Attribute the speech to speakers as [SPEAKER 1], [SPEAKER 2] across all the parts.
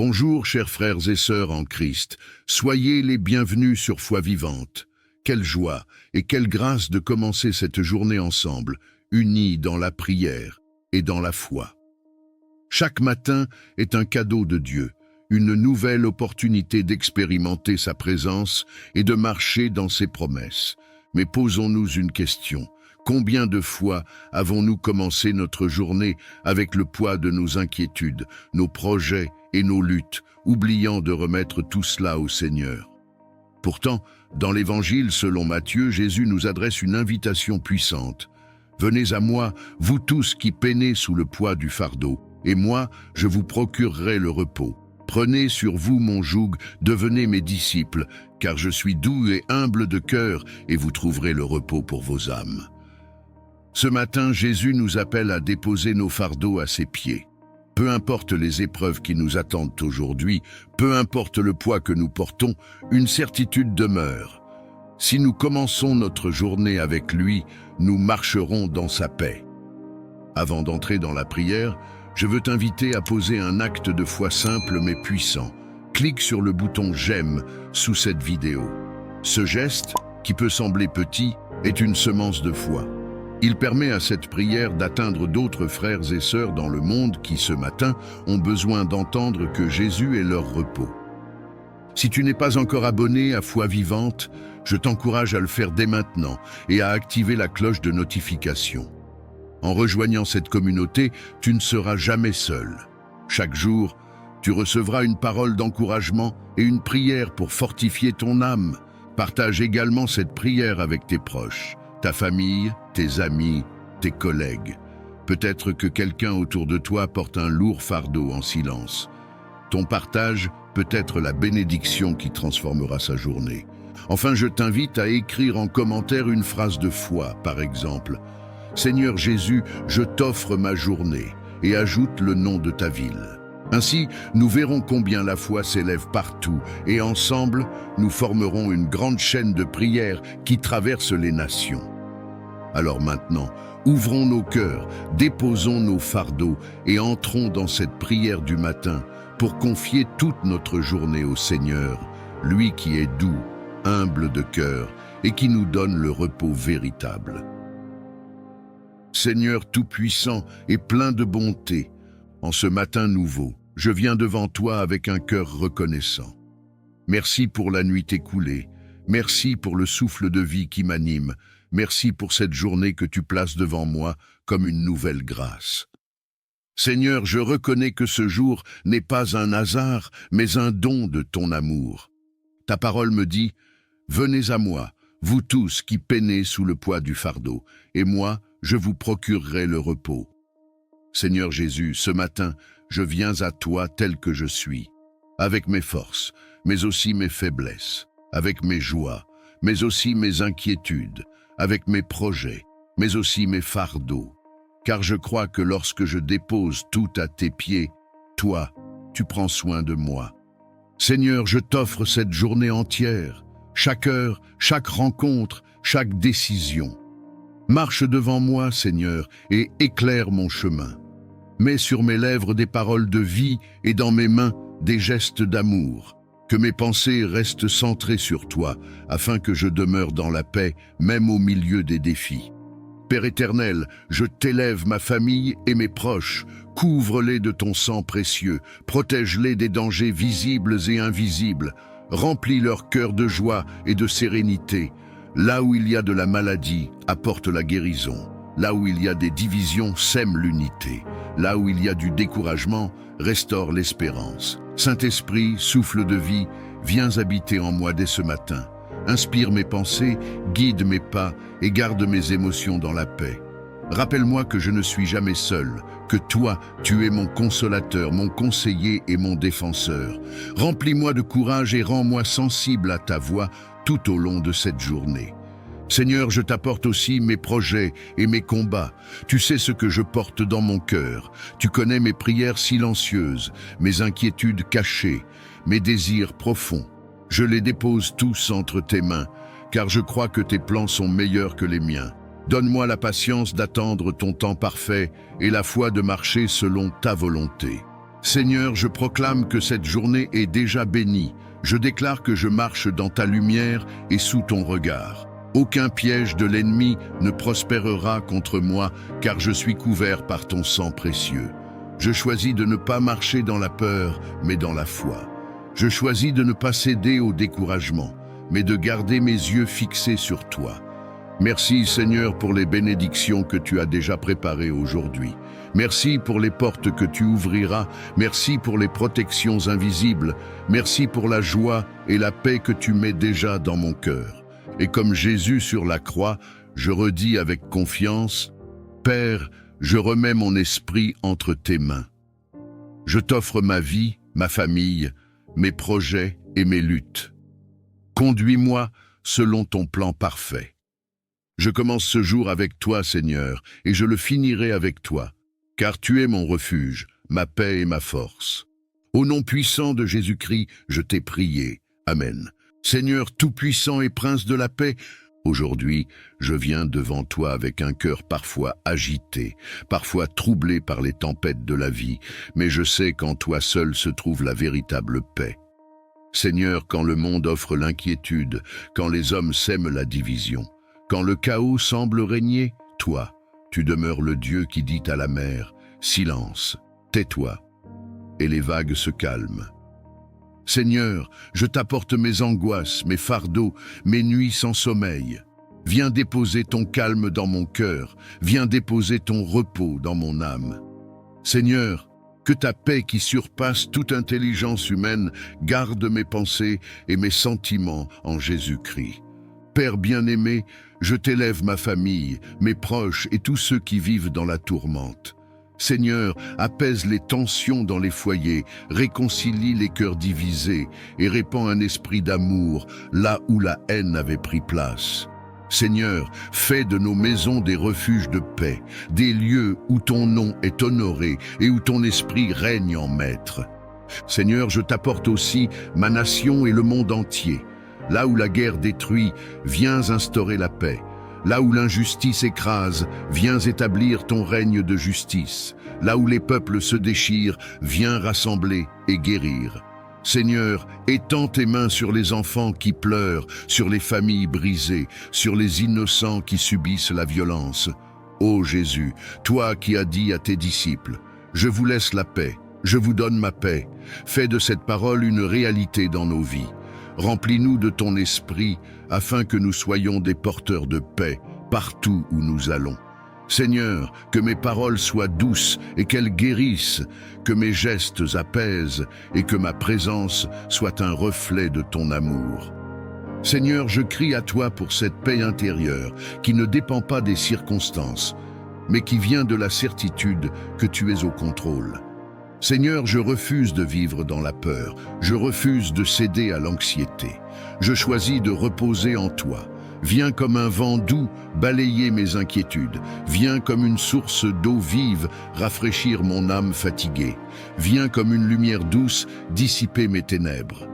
[SPEAKER 1] Bonjour, chers frères et sœurs en Christ. Soyez les bienvenus sur Foi Vivante. Quelle joie et quelle grâce de commencer cette journée ensemble, unis dans la prière et dans la foi. Chaque matin est un cadeau de Dieu, une nouvelle opportunité d'expérimenter sa présence et de marcher dans ses promesses. Mais posons-nous une question. Combien de fois avons-nous commencé notre journée avec le poids de nos inquiétudes, nos projets et nos luttes, oubliant de remettre tout cela au Seigneur? Pourtant, dans l'Évangile selon Matthieu, Jésus nous adresse une invitation puissante. « Venez à moi, vous tous qui peinez sous le poids du fardeau, et moi, je vous procurerai le repos. Prenez sur vous mon joug, devenez mes disciples, car je suis doux et humble de cœur, et vous trouverez le repos pour vos âmes. » Ce matin, Jésus nous appelle à déposer nos fardeaux à ses pieds. Peu importe les épreuves qui nous attendent aujourd'hui, peu importe le poids que nous portons, une certitude demeure. Si nous commençons notre journée avec lui, nous marcherons dans sa paix. Avant d'entrer dans la prière, je veux t'inviter à poser un acte de foi simple mais puissant. Clique sur le bouton « J'aime » sous cette vidéo. Ce geste, qui peut sembler petit, est une semence de foi. Il permet à cette prière d'atteindre d'autres frères et sœurs dans le monde qui, ce matin, ont besoin d'entendre que Jésus est leur repos. Si tu n'es pas encore abonné à Foi Vivante, je t'encourage à le faire dès maintenant et à activer la cloche de notification. En rejoignant cette communauté, tu ne seras jamais seul. Chaque jour, tu recevras une parole d'encouragement et une prière pour fortifier ton âme. Partage également cette prière avec tes proches, ta famille, tes amis, tes collègues. Peut-être que quelqu'un autour de toi porte un lourd fardeau en silence. Ton partage peut être la bénédiction qui transformera sa journée. Enfin, je t'invite à écrire en commentaire une phrase de foi, par exemple. « Seigneur Jésus, je t'offre ma journée » et ajoute le nom de ta ville. Ainsi, nous verrons combien la foi s'élève partout et ensemble, nous formerons une grande chaîne de prières qui traverse les nations. Alors maintenant, ouvrons nos cœurs, déposons nos fardeaux et entrons dans cette prière du matin pour confier toute notre journée au Seigneur, lui qui est doux, humble de cœur et qui nous donne le repos véritable. Seigneur tout-puissant et plein de bonté, en ce matin nouveau, je viens devant toi avec un cœur reconnaissant. Merci pour la nuit écoulée, merci pour le souffle de vie qui m'anime, merci pour cette journée que tu places devant moi comme une nouvelle grâce. Seigneur, je reconnais que ce jour n'est pas un hasard, mais un don de ton amour. Ta parole me dit « Venez à moi, vous tous qui peinez sous le poids du fardeau, et moi, je vous procurerai le repos. » Seigneur Jésus, ce matin, je viens à toi tel que je suis, avec mes forces, mais aussi mes faiblesses, avec mes joies, mais aussi mes inquiétudes, avec mes projets, mais aussi mes fardeaux. Car je crois que lorsque je dépose tout à tes pieds, toi, tu prends soin de moi. Seigneur, je t'offre cette journée entière, chaque heure, chaque rencontre, chaque décision. Marche devant moi, Seigneur, et éclaire mon chemin. Mets sur mes lèvres des paroles de vie et dans mes mains des gestes d'amour. Que mes pensées restent centrées sur toi, afin que je demeure dans la paix, même au milieu des défis. Père éternel, je t'élève ma famille et mes proches, couvre-les de ton sang précieux, protège-les des dangers visibles et invisibles, remplis leur cœur de joie et de sérénité. Là où il y a de la maladie, apporte la guérison. Là où il y a des divisions, sème l'unité. Là où il y a du découragement, restaure l'espérance. Saint-Esprit, souffle de vie, viens habiter en moi dès ce matin. Inspire mes pensées, guide mes pas et garde mes émotions dans la paix. Rappelle-moi que je ne suis jamais seul, que toi, tu es mon consolateur, mon conseiller et mon défenseur. Remplis-moi de courage et rends-moi sensible à ta voix tout au long de cette journée. Seigneur, je t'apporte aussi mes projets et mes combats. Tu sais ce que je porte dans mon cœur. Tu connais mes prières silencieuses, mes inquiétudes cachées, mes désirs profonds. Je les dépose tous entre tes mains, car je crois que tes plans sont meilleurs que les miens. Donne-moi la patience d'attendre ton temps parfait et la foi de marcher selon ta volonté. Seigneur, je proclame que cette journée est déjà bénie. Je déclare que je marche dans ta lumière et sous ton regard. Aucun piège de l'ennemi ne prospérera contre moi, car je suis couvert par ton sang précieux. Je choisis de ne pas marcher dans la peur, mais dans la foi. Je choisis de ne pas céder au découragement, mais de garder mes yeux fixés sur toi. Merci Seigneur pour les bénédictions que tu as déjà préparées aujourd'hui. Merci pour les portes que tu ouvriras. Merci pour les protections invisibles. Merci pour la joie et la paix que tu mets déjà dans mon cœur. Et comme Jésus sur la croix, je redis avec confiance, Père, je remets mon esprit entre tes mains. Je t'offre ma vie, ma famille, mes projets et mes luttes. Conduis-moi selon ton plan parfait. Je commence ce jour avec toi, Seigneur, et je le finirai avec toi, car tu es mon refuge, ma paix et ma force. Au nom puissant de Jésus-Christ, je t'ai prié. Amen. Seigneur tout-puissant et prince de la paix, aujourd'hui, je viens devant toi avec un cœur parfois agité, parfois troublé par les tempêtes de la vie, mais je sais qu'en toi seul se trouve la véritable paix. Seigneur, quand le monde offre l'inquiétude, quand les hommes sèment la division, quand le chaos semble régner, toi, tu demeures le Dieu qui dit à la mer, « Silence, tais-toi » et les vagues se calment. Seigneur, je t'apporte mes angoisses, mes fardeaux, mes nuits sans sommeil. Viens déposer ton calme dans mon cœur, viens déposer ton repos dans mon âme. Seigneur, que ta paix qui surpasse toute intelligence humaine garde mes pensées et mes sentiments en Jésus-Christ. Père bien-aimé, je t'élève ma famille, mes proches et tous ceux qui vivent dans la tourmente. Seigneur, apaise les tensions dans les foyers, réconcilie les cœurs divisés et répand un esprit d'amour là où la haine avait pris place. Seigneur, fais de nos maisons des refuges de paix, des lieux où ton nom est honoré et où ton esprit règne en maître. Seigneur, je t'apporte aussi ma nation et le monde entier. Là où la guerre détruit, viens instaurer la paix. Là où l'injustice écrase, viens établir ton règne de justice. Là où les peuples se déchirent, viens rassembler et guérir. Seigneur, étends tes mains sur les enfants qui pleurent, sur les familles brisées, sur les innocents qui subissent la violence. Ô Jésus, toi qui as dit à tes disciples, « Je vous laisse la paix, je vous donne ma paix », fais de cette parole une réalité dans nos vies. Remplis-nous de ton esprit, afin que nous soyons des porteurs de paix partout où nous allons. Seigneur, que mes paroles soient douces et qu'elles guérissent, que mes gestes apaisent et que ma présence soit un reflet de ton amour. Seigneur, je crie à toi pour cette paix intérieure qui ne dépend pas des circonstances, mais qui vient de la certitude que tu es au contrôle. Seigneur, je refuse de vivre dans la peur, je refuse de céder à l'anxiété. Je choisis de reposer en toi. Viens comme un vent doux balayer mes inquiétudes. Viens comme une source d'eau vive rafraîchir mon âme fatiguée. Viens comme une lumière douce dissiper mes ténèbres.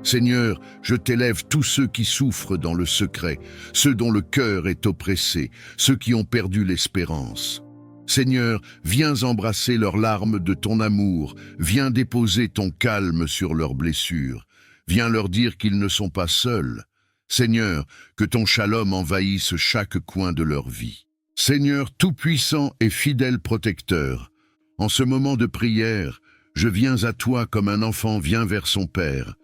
[SPEAKER 1] Seigneur, je t'élève tous ceux qui souffrent dans le secret, ceux dont le cœur est oppressé, ceux qui ont perdu l'espérance. Seigneur, viens embrasser leurs larmes de ton amour, viens déposer ton calme sur leurs blessures, viens leur dire qu'ils ne sont pas seuls. Seigneur, que ton shalom envahisse chaque coin de leur vie. Seigneur tout-puissant et fidèle protecteur, en ce moment de prière, je viens à toi comme un enfant vient vers son père,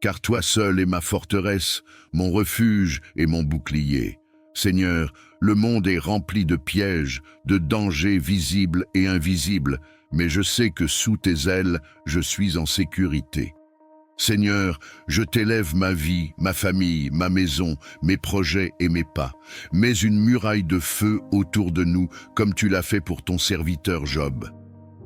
[SPEAKER 1] car toi seul es ma forteresse, mon refuge et mon bouclier. Seigneur, le monde est rempli de pièges, de dangers visibles et invisibles, mais je sais que sous tes ailes, je suis en sécurité. Seigneur, je t'élève ma vie, ma famille, ma maison, mes projets et mes pas. Mets une muraille de feu autour de nous, comme tu l'as fait pour ton serviteur Job.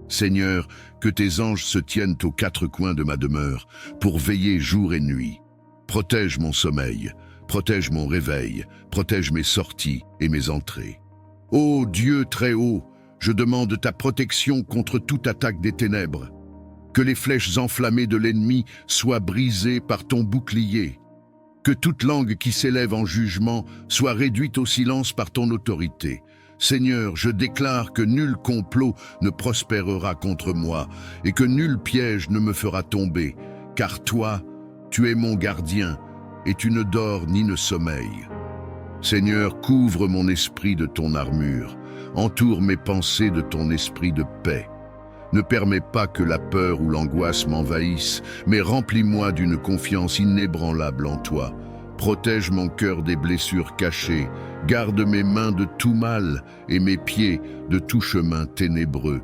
[SPEAKER 1] Seigneur, que tes anges se tiennent aux quatre coins de ma demeure, pour veiller jour et nuit. Protège mon sommeil. Protège mon réveil, protège mes sorties et mes entrées. Ô Dieu très haut, je demande ta protection contre toute attaque des ténèbres. Que les flèches enflammées de l'ennemi soient brisées par ton bouclier. Que toute langue qui s'élève en jugement soit réduite au silence par ton autorité. Seigneur, je déclare que nul complot ne prospérera contre moi et que nul piège ne me fera tomber, car toi, tu es mon gardien et tu ne dors ni ne sommeilles. Seigneur, couvre mon esprit de ton armure, entoure mes pensées de ton esprit de paix. Ne permets pas que la peur ou l'angoisse m'envahissent, mais remplis-moi d'une confiance inébranlable en toi. Protège mon cœur des blessures cachées, garde mes mains de tout mal et mes pieds de tout chemin ténébreux.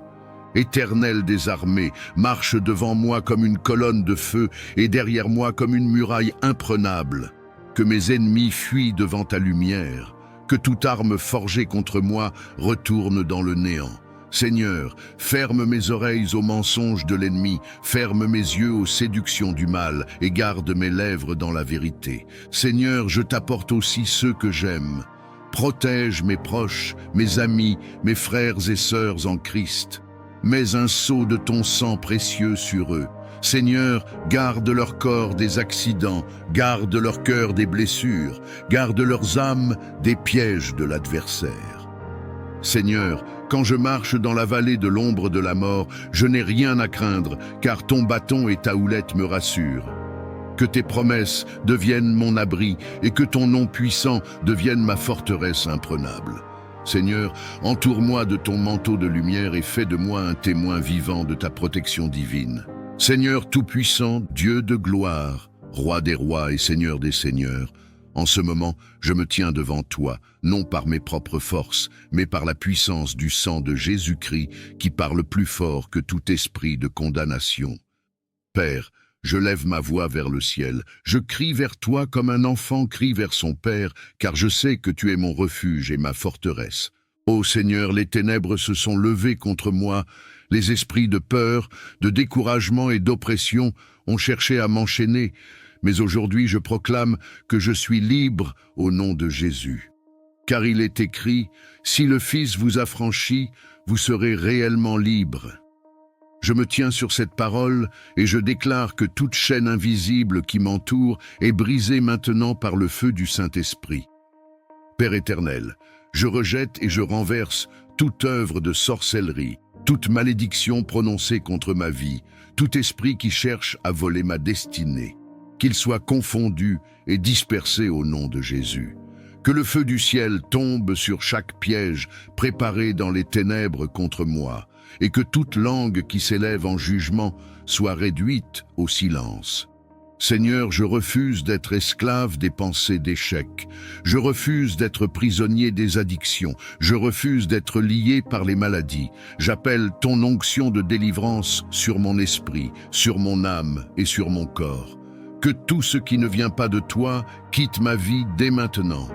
[SPEAKER 1] Éternel des armées, marche devant moi comme une colonne de feu et derrière moi comme une muraille imprenable. Que mes ennemis fuient devant ta lumière, que toute arme forgée contre moi retourne dans le néant. Seigneur, ferme mes oreilles aux mensonges de l'ennemi, ferme mes yeux aux séductions du mal et garde mes lèvres dans la vérité. Seigneur, je t'apporte aussi ceux que j'aime. Protège mes proches, mes amis, mes frères et sœurs en Christ. Mets un sceau de ton sang précieux sur eux. Seigneur, garde leur corps des accidents, garde leur cœur des blessures, garde leurs âmes des pièges de l'adversaire. Seigneur, quand je marche dans la vallée de l'ombre de la mort, je n'ai rien à craindre, car ton bâton et ta houlette me rassurent. Que tes promesses deviennent mon abri et que ton nom puissant devienne ma forteresse imprenable. Seigneur, entoure-moi de ton manteau de lumière et fais de moi un témoin vivant de ta protection divine. Seigneur tout-puissant, Dieu de gloire, Roi des rois et Seigneur des seigneurs, en ce moment, je me tiens devant toi, non par mes propres forces, mais par la puissance du sang de Jésus-Christ qui parle plus fort que tout esprit de condamnation. Père, je lève ma voix vers le ciel, je crie vers toi comme un enfant crie vers son père, car je sais que tu es mon refuge et ma forteresse. Ô Seigneur, les ténèbres se sont levées contre moi, les esprits de peur, de découragement et d'oppression ont cherché à m'enchaîner, mais aujourd'hui je proclame que je suis libre au nom de Jésus. Car il est écrit, si le Fils vous affranchit, vous serez réellement libre. Je me tiens sur cette parole et je déclare que toute chaîne invisible qui m'entoure est brisée maintenant par le feu du Saint-Esprit. Père éternel, je rejette et je renverse toute œuvre de sorcellerie, toute malédiction prononcée contre ma vie, tout esprit qui cherche à voler ma destinée. Qu'il soit confondu et dispersé au nom de Jésus. Que le feu du ciel tombe sur chaque piège préparé dans les ténèbres contre moi, et que toute langue qui s'élève en jugement soit réduite au silence. Seigneur, je refuse d'être esclave des pensées d'échec. Je refuse d'être prisonnier des addictions. Je refuse d'être lié par les maladies. J'appelle ton onction de délivrance sur mon esprit, sur mon âme et sur mon corps. Que tout ce qui ne vient pas de toi quitte ma vie dès maintenant.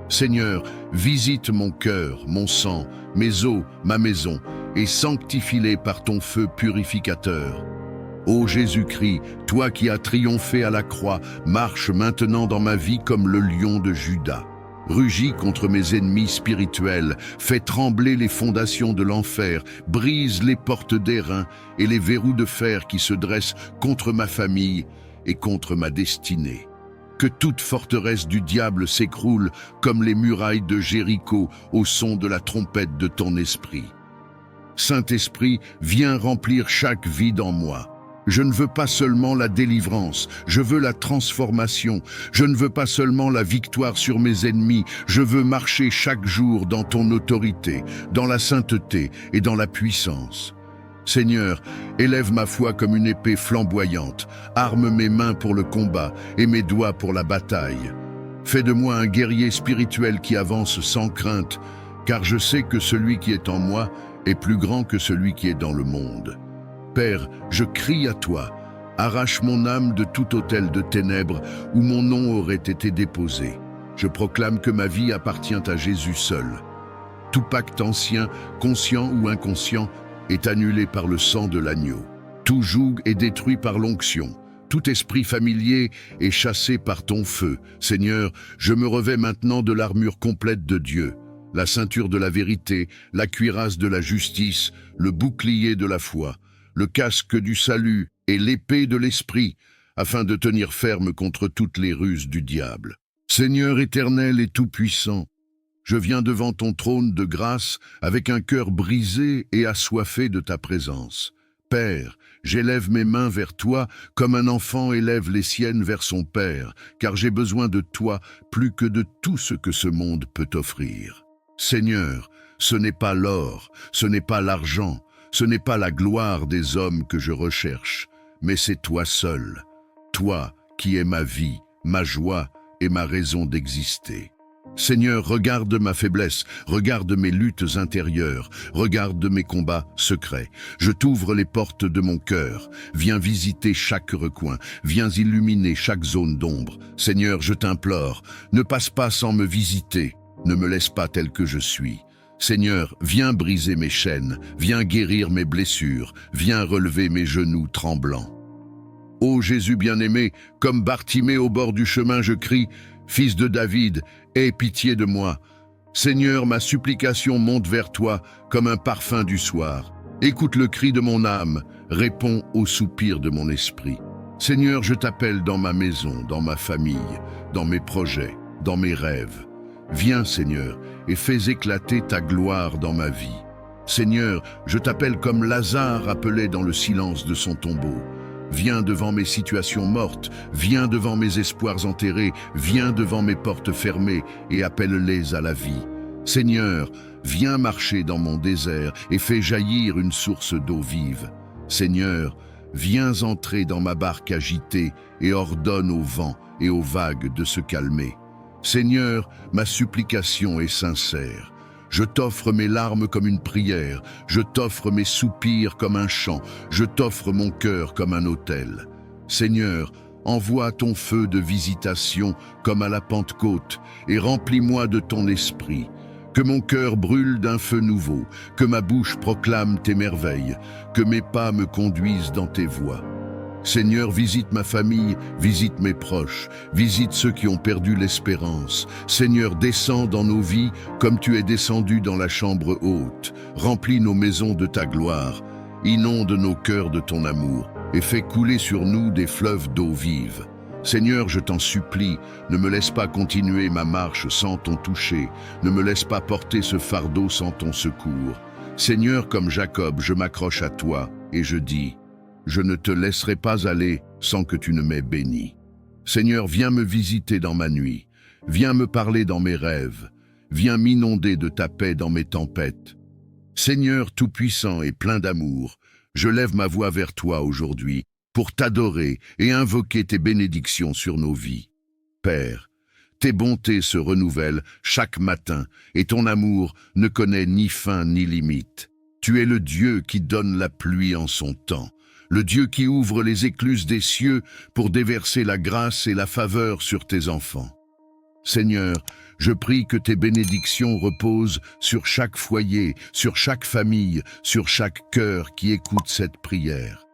[SPEAKER 1] Seigneur, visite mon cœur, mon sang, mes os, ma maison, et sanctifie-les par ton feu purificateur. Ô Jésus-Christ, toi qui as triomphé à la croix, marche maintenant dans ma vie comme le lion de Juda. Rugis contre mes ennemis spirituels, fais trembler les fondations de l'enfer, brise les portes d'airain et les verrous de fer qui se dressent contre ma famille et contre ma destinée. Que toute forteresse du diable s'écroule comme les murailles de Jéricho au son de la trompette de ton esprit. Saint-Esprit, viens remplir chaque vide en moi. Je ne veux pas seulement la délivrance, je veux la transformation. Je ne veux pas seulement la victoire sur mes ennemis, je veux marcher chaque jour dans ton autorité, dans la sainteté et dans la puissance. Seigneur, élève ma foi comme une épée flamboyante, arme mes mains pour le combat et mes doigts pour la bataille. Fais de moi un guerrier spirituel qui avance sans crainte, car je sais que celui qui est en moi est plus grand que celui qui est dans le monde. Père, je crie à toi, arrache mon âme de tout autel de ténèbres où mon nom aurait été déposé. Je proclame que ma vie appartient à Jésus seul. Tout pacte ancien, conscient ou inconscient, est annulé par le sang de l'agneau. Tout joug est détruit par l'onction. Tout esprit familier est chassé par ton feu. Seigneur, je me revêts maintenant de l'armure complète de Dieu, la ceinture de la vérité, la cuirasse de la justice, le bouclier de la foi, le casque du salut et l'épée de l'esprit, afin de tenir ferme contre toutes les ruses du diable. Seigneur éternel et tout-puissant, Je viens devant ton trône de grâce avec un cœur brisé et assoiffé de ta présence. Père, j'élève mes mains vers toi comme un enfant élève les siennes vers son père, car j'ai besoin de toi plus que de tout ce que ce monde peut offrir. Seigneur, ce n'est pas l'or, ce n'est pas l'argent, ce n'est pas la gloire des hommes que je recherche, mais c'est toi seul, toi qui es ma vie, ma joie et ma raison d'exister. Seigneur, regarde ma faiblesse, regarde mes luttes intérieures, regarde mes combats secrets. Je t'ouvre les portes de mon cœur. Viens visiter chaque recoin, viens illuminer chaque zone d'ombre. Seigneur, je t'implore, ne passe pas sans me visiter, ne me laisse pas tel que je suis. Seigneur, viens briser mes chaînes, viens guérir mes blessures, viens relever mes genoux tremblants. Ô Jésus bien-aimé, comme Bartimée au bord du chemin, je crie, Fils de David, aie pitié de moi. Seigneur, ma supplication monte vers toi comme un parfum du soir. Écoute le cri de mon âme, réponds au soupir de mon esprit. Seigneur, je t'appelle dans ma maison, dans ma famille, dans mes projets, dans mes rêves. Viens, Seigneur, et fais éclater ta gloire dans ma vie. Seigneur, je t'appelle comme Lazare appelé dans le silence de son tombeau. Viens devant mes situations mortes, viens devant mes espoirs enterrés, viens devant mes portes fermées et appelle-les à la vie. Seigneur, viens marcher dans mon désert et fais jaillir une source d'eau vive. Seigneur, viens entrer dans ma barque agitée et ordonne au vent et aux vagues de se calmer. Seigneur, ma supplication est sincère. Je t'offre mes larmes comme une prière, je t'offre mes soupirs comme un chant, je t'offre mon cœur comme un autel. Seigneur, envoie ton feu de visitation comme à la Pentecôte et remplis-moi de ton esprit. Que mon cœur brûle d'un feu nouveau, que ma bouche proclame tes merveilles, que mes pas me conduisent dans tes voies. Seigneur, visite ma famille, visite mes proches, visite ceux qui ont perdu l'espérance. Seigneur, descends dans nos vies comme tu es descendu dans la chambre haute. Remplis nos maisons de ta gloire, inonde nos cœurs de ton amour et fais couler sur nous des fleuves d'eau vive. Seigneur, je t'en supplie, ne me laisse pas continuer ma marche sans ton toucher, ne me laisse pas porter ce fardeau sans ton secours. Seigneur, comme Jacob, je m'accroche à toi et je dis, je ne te laisserai pas aller sans que tu ne m'aies béni. Seigneur, viens me visiter dans ma nuit, viens me parler dans mes rêves, viens m'inonder de ta paix dans mes tempêtes. Seigneur tout-puissant et plein d'amour, je lève ma voix vers toi aujourd'hui pour t'adorer et invoquer tes bénédictions sur nos vies. Père, tes bontés se renouvellent chaque matin et ton amour ne connaît ni fin ni limite. Tu es le Dieu qui donne la pluie en son temps, le Dieu qui ouvre les écluses des cieux pour déverser la grâce et la faveur sur tes enfants. Seigneur, je prie que tes bénédictions reposent sur chaque foyer, sur chaque famille, sur chaque cœur qui écoute cette prière.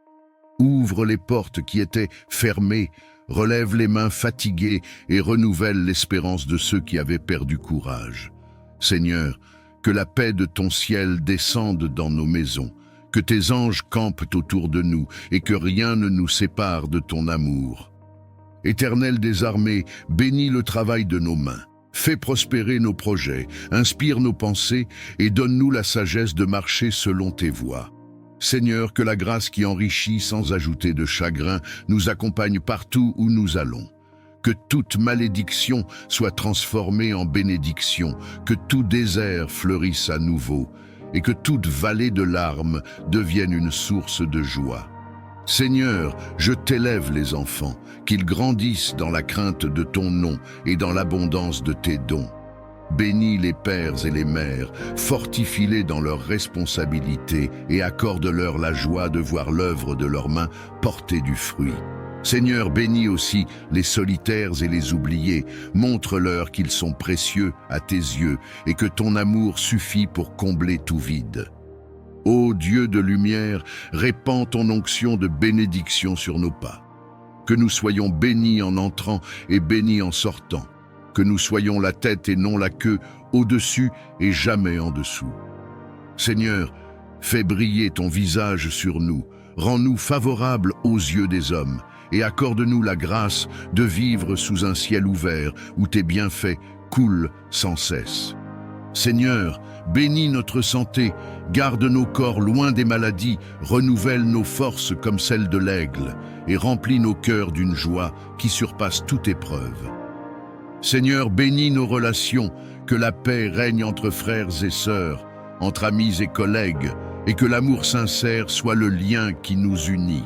[SPEAKER 1] Ouvre les portes qui étaient fermées, relève les mains fatiguées et renouvelle l'espérance de ceux qui avaient perdu courage. Seigneur, que la paix de ton ciel descende dans nos maisons, que tes anges campent autour de nous et que rien ne nous sépare de ton amour. Éternel des armées, bénis le travail de nos mains. Fais prospérer nos projets, inspire nos pensées et donne-nous la sagesse de marcher selon tes voies. Seigneur, que la grâce qui enrichit sans ajouter de chagrin nous accompagne partout où nous allons. Que toute malédiction soit transformée en bénédiction, que tout désert fleurisse à nouveau et que toute vallée de larmes devienne une source de joie. Seigneur, je t'élève les enfants, qu'ils grandissent dans la crainte de ton nom et dans l'abondance de tes dons. Bénis les pères et les mères, fortifie-les dans leurs responsabilités et accorde-leur la joie de voir l'œuvre de leurs mains porter du fruit. Seigneur, bénis aussi les solitaires et les oubliés, montre-leur qu'ils sont précieux à tes yeux et que ton amour suffit pour combler tout vide. Ô Dieu de lumière, répands ton onction de bénédiction sur nos pas. Que nous soyons bénis en entrant et bénis en sortant. Que nous soyons la tête et non la queue, au-dessus et jamais en dessous. Seigneur, fais briller ton visage sur nous, rends-nous favorables aux yeux des hommes et accorde-nous la grâce de vivre sous un ciel ouvert où tes bienfaits coulent sans cesse. Seigneur, bénis notre santé, garde nos corps loin des maladies, renouvelle nos forces comme celles de l'aigle, et remplis nos cœurs d'une joie qui surpasse toute épreuve. Seigneur, bénis nos relations, que la paix règne entre frères et sœurs, entre amis et collègues, et que l'amour sincère soit le lien qui nous unit.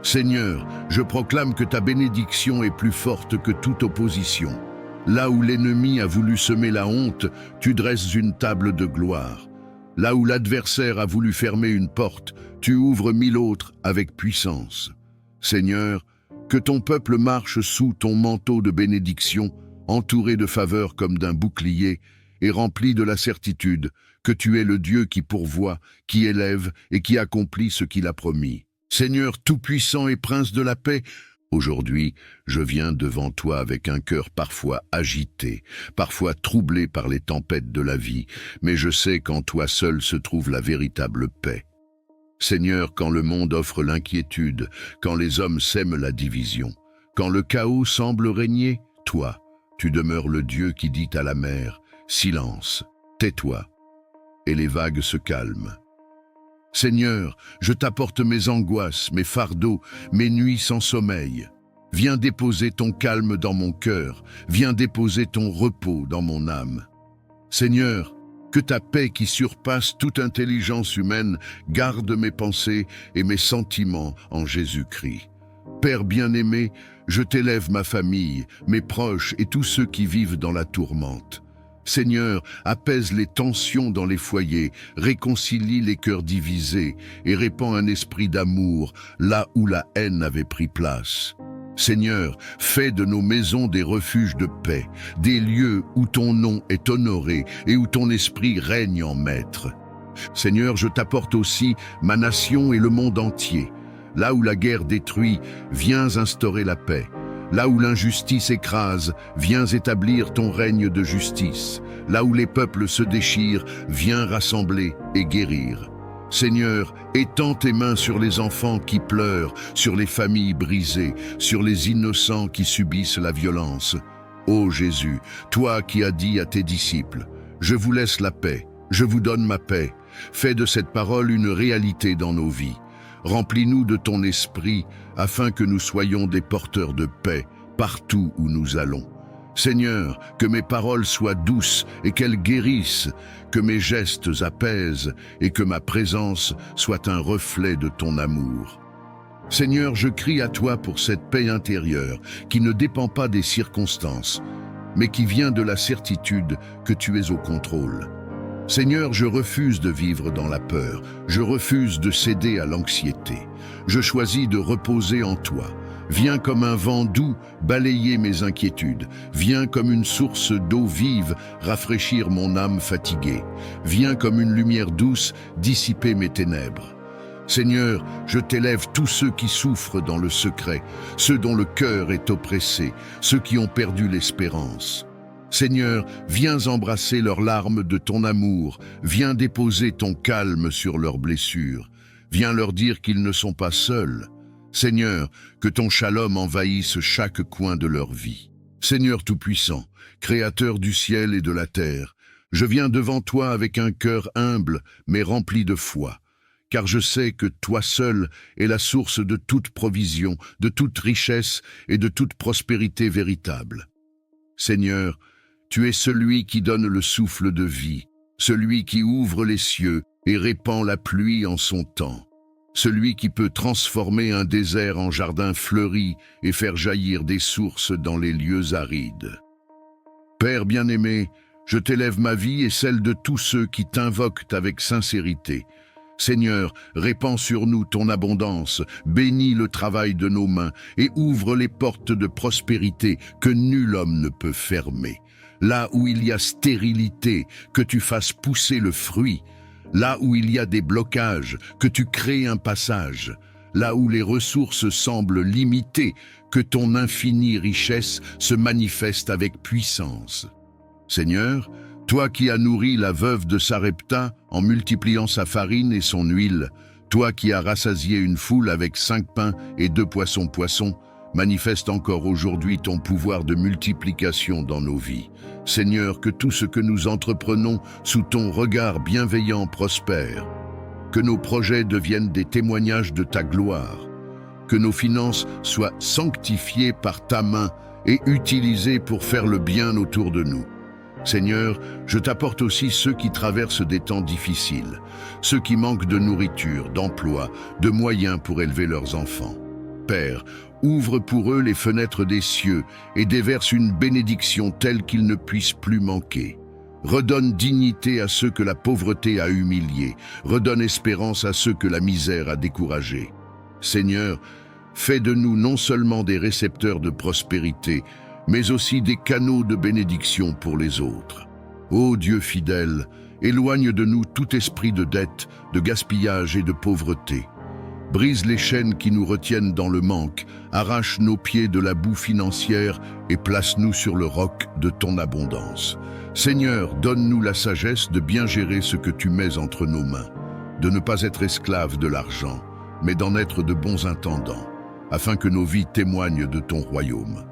[SPEAKER 1] Seigneur, je proclame que ta bénédiction est plus forte que toute opposition. Là où l'ennemi a voulu semer la honte, tu dresses une table de gloire. Là où l'adversaire a voulu fermer une porte, tu ouvres 1000 autres avec puissance. Seigneur, que ton peuple marche sous ton manteau de bénédiction, entouré de faveurs comme d'un bouclier, et rempli de la certitude que tu es le Dieu qui pourvoit, qui élève et qui accomplit ce qu'il a promis. Seigneur tout-puissant et prince de la paix, aujourd'hui, je viens devant toi avec un cœur parfois agité, parfois troublé par les tempêtes de la vie, mais je sais qu'en toi seul se trouve la véritable paix. Seigneur, quand le monde offre l'inquiétude, quand les hommes sèment la division, quand le chaos semble régner, toi, tu demeures le Dieu qui dit à la mer, « Silence, tais-toi », et les vagues se calment. Seigneur, je t'apporte mes angoisses, mes fardeaux, mes nuits sans sommeil. Viens déposer ton calme dans mon cœur, viens déposer ton repos dans mon âme. Seigneur, que ta paix qui surpasse toute intelligence humaine garde mes pensées et mes sentiments en Jésus-Christ. Père bien-aimé, je t'élève ma famille, mes proches et tous ceux qui vivent dans la tourmente. Seigneur, apaise les tensions dans les foyers, réconcilie les cœurs divisés et répand un esprit d'amour là où la haine avait pris place. Seigneur, fais de nos maisons des refuges de paix, des lieux où ton nom est honoré et où ton esprit règne en maître. Seigneur, je t'apporte aussi ma nation et le monde entier. Là où la guerre détruit, viens instaurer la paix. Là où l'injustice écrase, viens établir ton règne de justice. Là où les peuples se déchirent, viens rassembler et guérir. Seigneur, étends tes mains sur les enfants qui pleurent, sur les familles brisées, sur les innocents qui subissent la violence. Ô Jésus, toi qui as dit à tes disciples, « Je vous laisse la paix, je vous donne ma paix », fais de cette parole une réalité dans nos vies. Remplis-nous de ton esprit, afin que nous soyons des porteurs de paix partout où nous allons. Seigneur, que mes paroles soient douces et qu'elles guérissent, que mes gestes apaisent et que ma présence soit un reflet de ton amour. Seigneur, je crie à toi pour cette paix intérieure qui ne dépend pas des circonstances, mais qui vient de la certitude que tu es au contrôle. Seigneur, je refuse de vivre dans la peur, je refuse de céder à l'anxiété. Je choisis de reposer en toi. Viens comme un vent doux balayer mes inquiétudes. Viens comme une source d'eau vive rafraîchir mon âme fatiguée. Viens comme une lumière douce dissiper mes ténèbres. Seigneur, je t'élève tous ceux qui souffrent dans le secret, ceux dont le cœur est oppressé, ceux qui ont perdu l'espérance. Seigneur, viens embrasser leurs larmes de ton amour, viens déposer ton calme sur leurs blessures, viens leur dire qu'ils ne sont pas seuls. Seigneur, que ton shalom envahisse chaque coin de leur vie. Seigneur Tout-Puissant, Créateur du ciel et de la terre, je viens devant toi avec un cœur humble mais rempli de foi, car je sais que toi seul es la source de toute provision, de toute richesse et de toute prospérité véritable. Seigneur, tu es celui qui donne le souffle de vie, celui qui ouvre les cieux et répand la pluie en son temps, celui qui peut transformer un désert en jardin fleuri et faire jaillir des sources dans les lieux arides. Père bien-aimé, je t'élève ma vie et celle de tous ceux qui t'invoquent avec sincérité. Seigneur, répands sur nous ton abondance, bénis le travail de nos mains et ouvre les portes de prospérité que nul homme ne peut fermer. Là où il y a stérilité, que tu fasses pousser le fruit. Là où il y a des blocages, que tu crées un passage. Là où les ressources semblent limitées, que ton infinie richesse se manifeste avec puissance. Seigneur, toi qui as nourri la veuve de Sarepta en multipliant sa farine et son huile, toi qui as rassasié une foule avec 5 pains et 2 poissons, Manifeste encore aujourd'hui ton pouvoir de multiplication dans nos vies. Seigneur, que tout ce que nous entreprenons sous ton regard bienveillant prospère. Que nos projets deviennent des témoignages de ta gloire. Que nos finances soient sanctifiées par ta main et utilisées pour faire le bien autour de nous. Seigneur, je t'apporte aussi ceux qui traversent des temps difficiles, ceux qui manquent de nourriture, d'emploi, de moyens pour élever leurs enfants. Père, ouvre pour eux les fenêtres des cieux et déverse une bénédiction telle qu'ils ne puissent plus manquer. Redonne dignité à ceux que la pauvreté a humiliés, redonne espérance à ceux que la misère a découragés. Seigneur, fais de nous non seulement des récepteurs de prospérité, mais aussi des canaux de bénédiction pour les autres. Ô Dieu fidèle, éloigne de nous tout esprit de dette, de gaspillage et de pauvreté. Brise les chaînes qui nous retiennent dans le manque, arrache nos pieds de la boue financière et place-nous sur le roc de ton abondance. Seigneur, donne-nous la sagesse de bien gérer ce que tu mets entre nos mains, de ne pas être esclaves de l'argent, mais d'en être de bons intendants, afin que nos vies témoignent de ton royaume.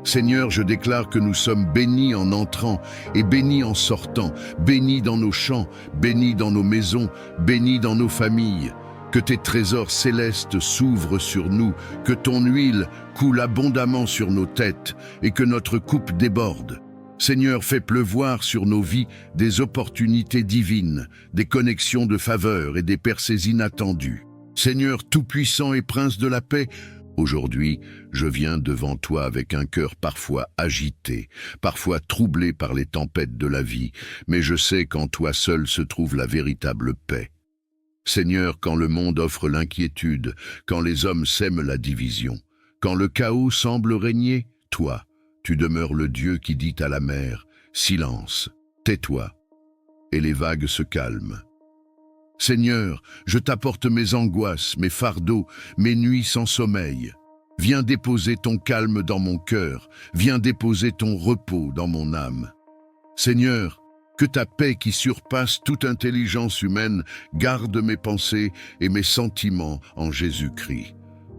[SPEAKER 1] Seigneur, je déclare que nous sommes bénis en entrant et bénis en sortant, bénis dans nos champs, bénis dans nos maisons, bénis dans nos familles. Que tes trésors célestes s'ouvrent sur nous, que ton huile coule abondamment sur nos têtes et que notre coupe déborde. Seigneur, fais pleuvoir sur nos vies des opportunités divines, des connexions de faveur et des percées inattendues. Seigneur tout-puissant et prince de la paix, aujourd'hui, je viens devant toi avec un cœur parfois agité, parfois troublé par les tempêtes de la vie, mais je sais qu'en toi seul se trouve la véritable paix. Seigneur, quand le monde offre l'inquiétude, quand les hommes sèment la division, quand le chaos semble régner, toi, tu demeures le Dieu qui dit à la mer, « Silence, tais-toi », et les vagues se calment. Seigneur, je t'apporte mes angoisses, mes fardeaux, mes nuits sans sommeil. Viens déposer ton calme dans mon cœur, viens déposer ton repos dans mon âme. Seigneur, que ta paix qui surpasse toute intelligence humaine garde mes pensées et mes sentiments en Jésus-Christ.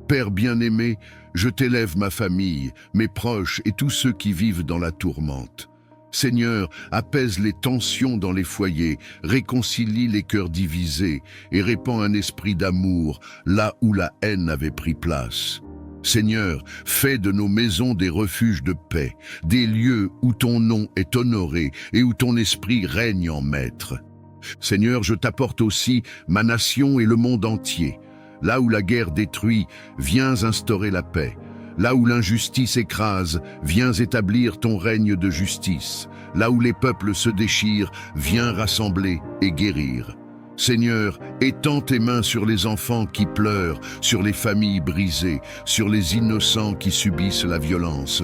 [SPEAKER 1] Père bien-aimé, je t'élève ma famille, mes proches et tous ceux qui vivent dans la tourmente. Seigneur, apaise les tensions dans les foyers, réconcilie les cœurs divisés et répand un esprit d'amour là où la haine avait pris place. Seigneur, fais de nos maisons des refuges de paix, des lieux où ton nom est honoré et où ton esprit règne en maître. Seigneur, je t'apporte aussi ma nation et le monde entier. Là où la guerre détruit, viens instaurer la paix. Là où l'injustice écrase, viens établir ton règne de justice. Là où les peuples se déchirent, viens rassembler et guérir. Seigneur, étends tes mains sur les enfants qui pleurent, sur les familles brisées, sur les innocents qui subissent la violence.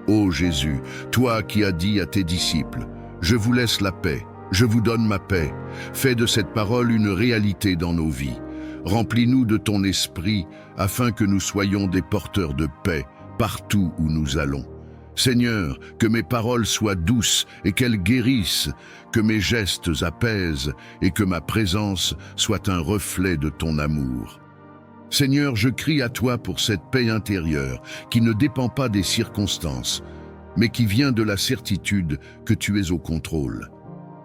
[SPEAKER 1] Ô Jésus, toi qui as dit à tes disciples, « Je vous laisse la paix, je vous donne ma paix », fais de cette parole une réalité dans nos vies. Remplis-nous de ton esprit, afin que nous soyons des porteurs de paix partout où nous allons. Seigneur, que mes paroles soient douces et qu'elles guérissent, que mes gestes apaisent et que ma présence soit un reflet de ton amour. Seigneur, je crie à toi pour cette paix intérieure qui ne dépend pas des circonstances, mais qui vient de la certitude que tu es au contrôle.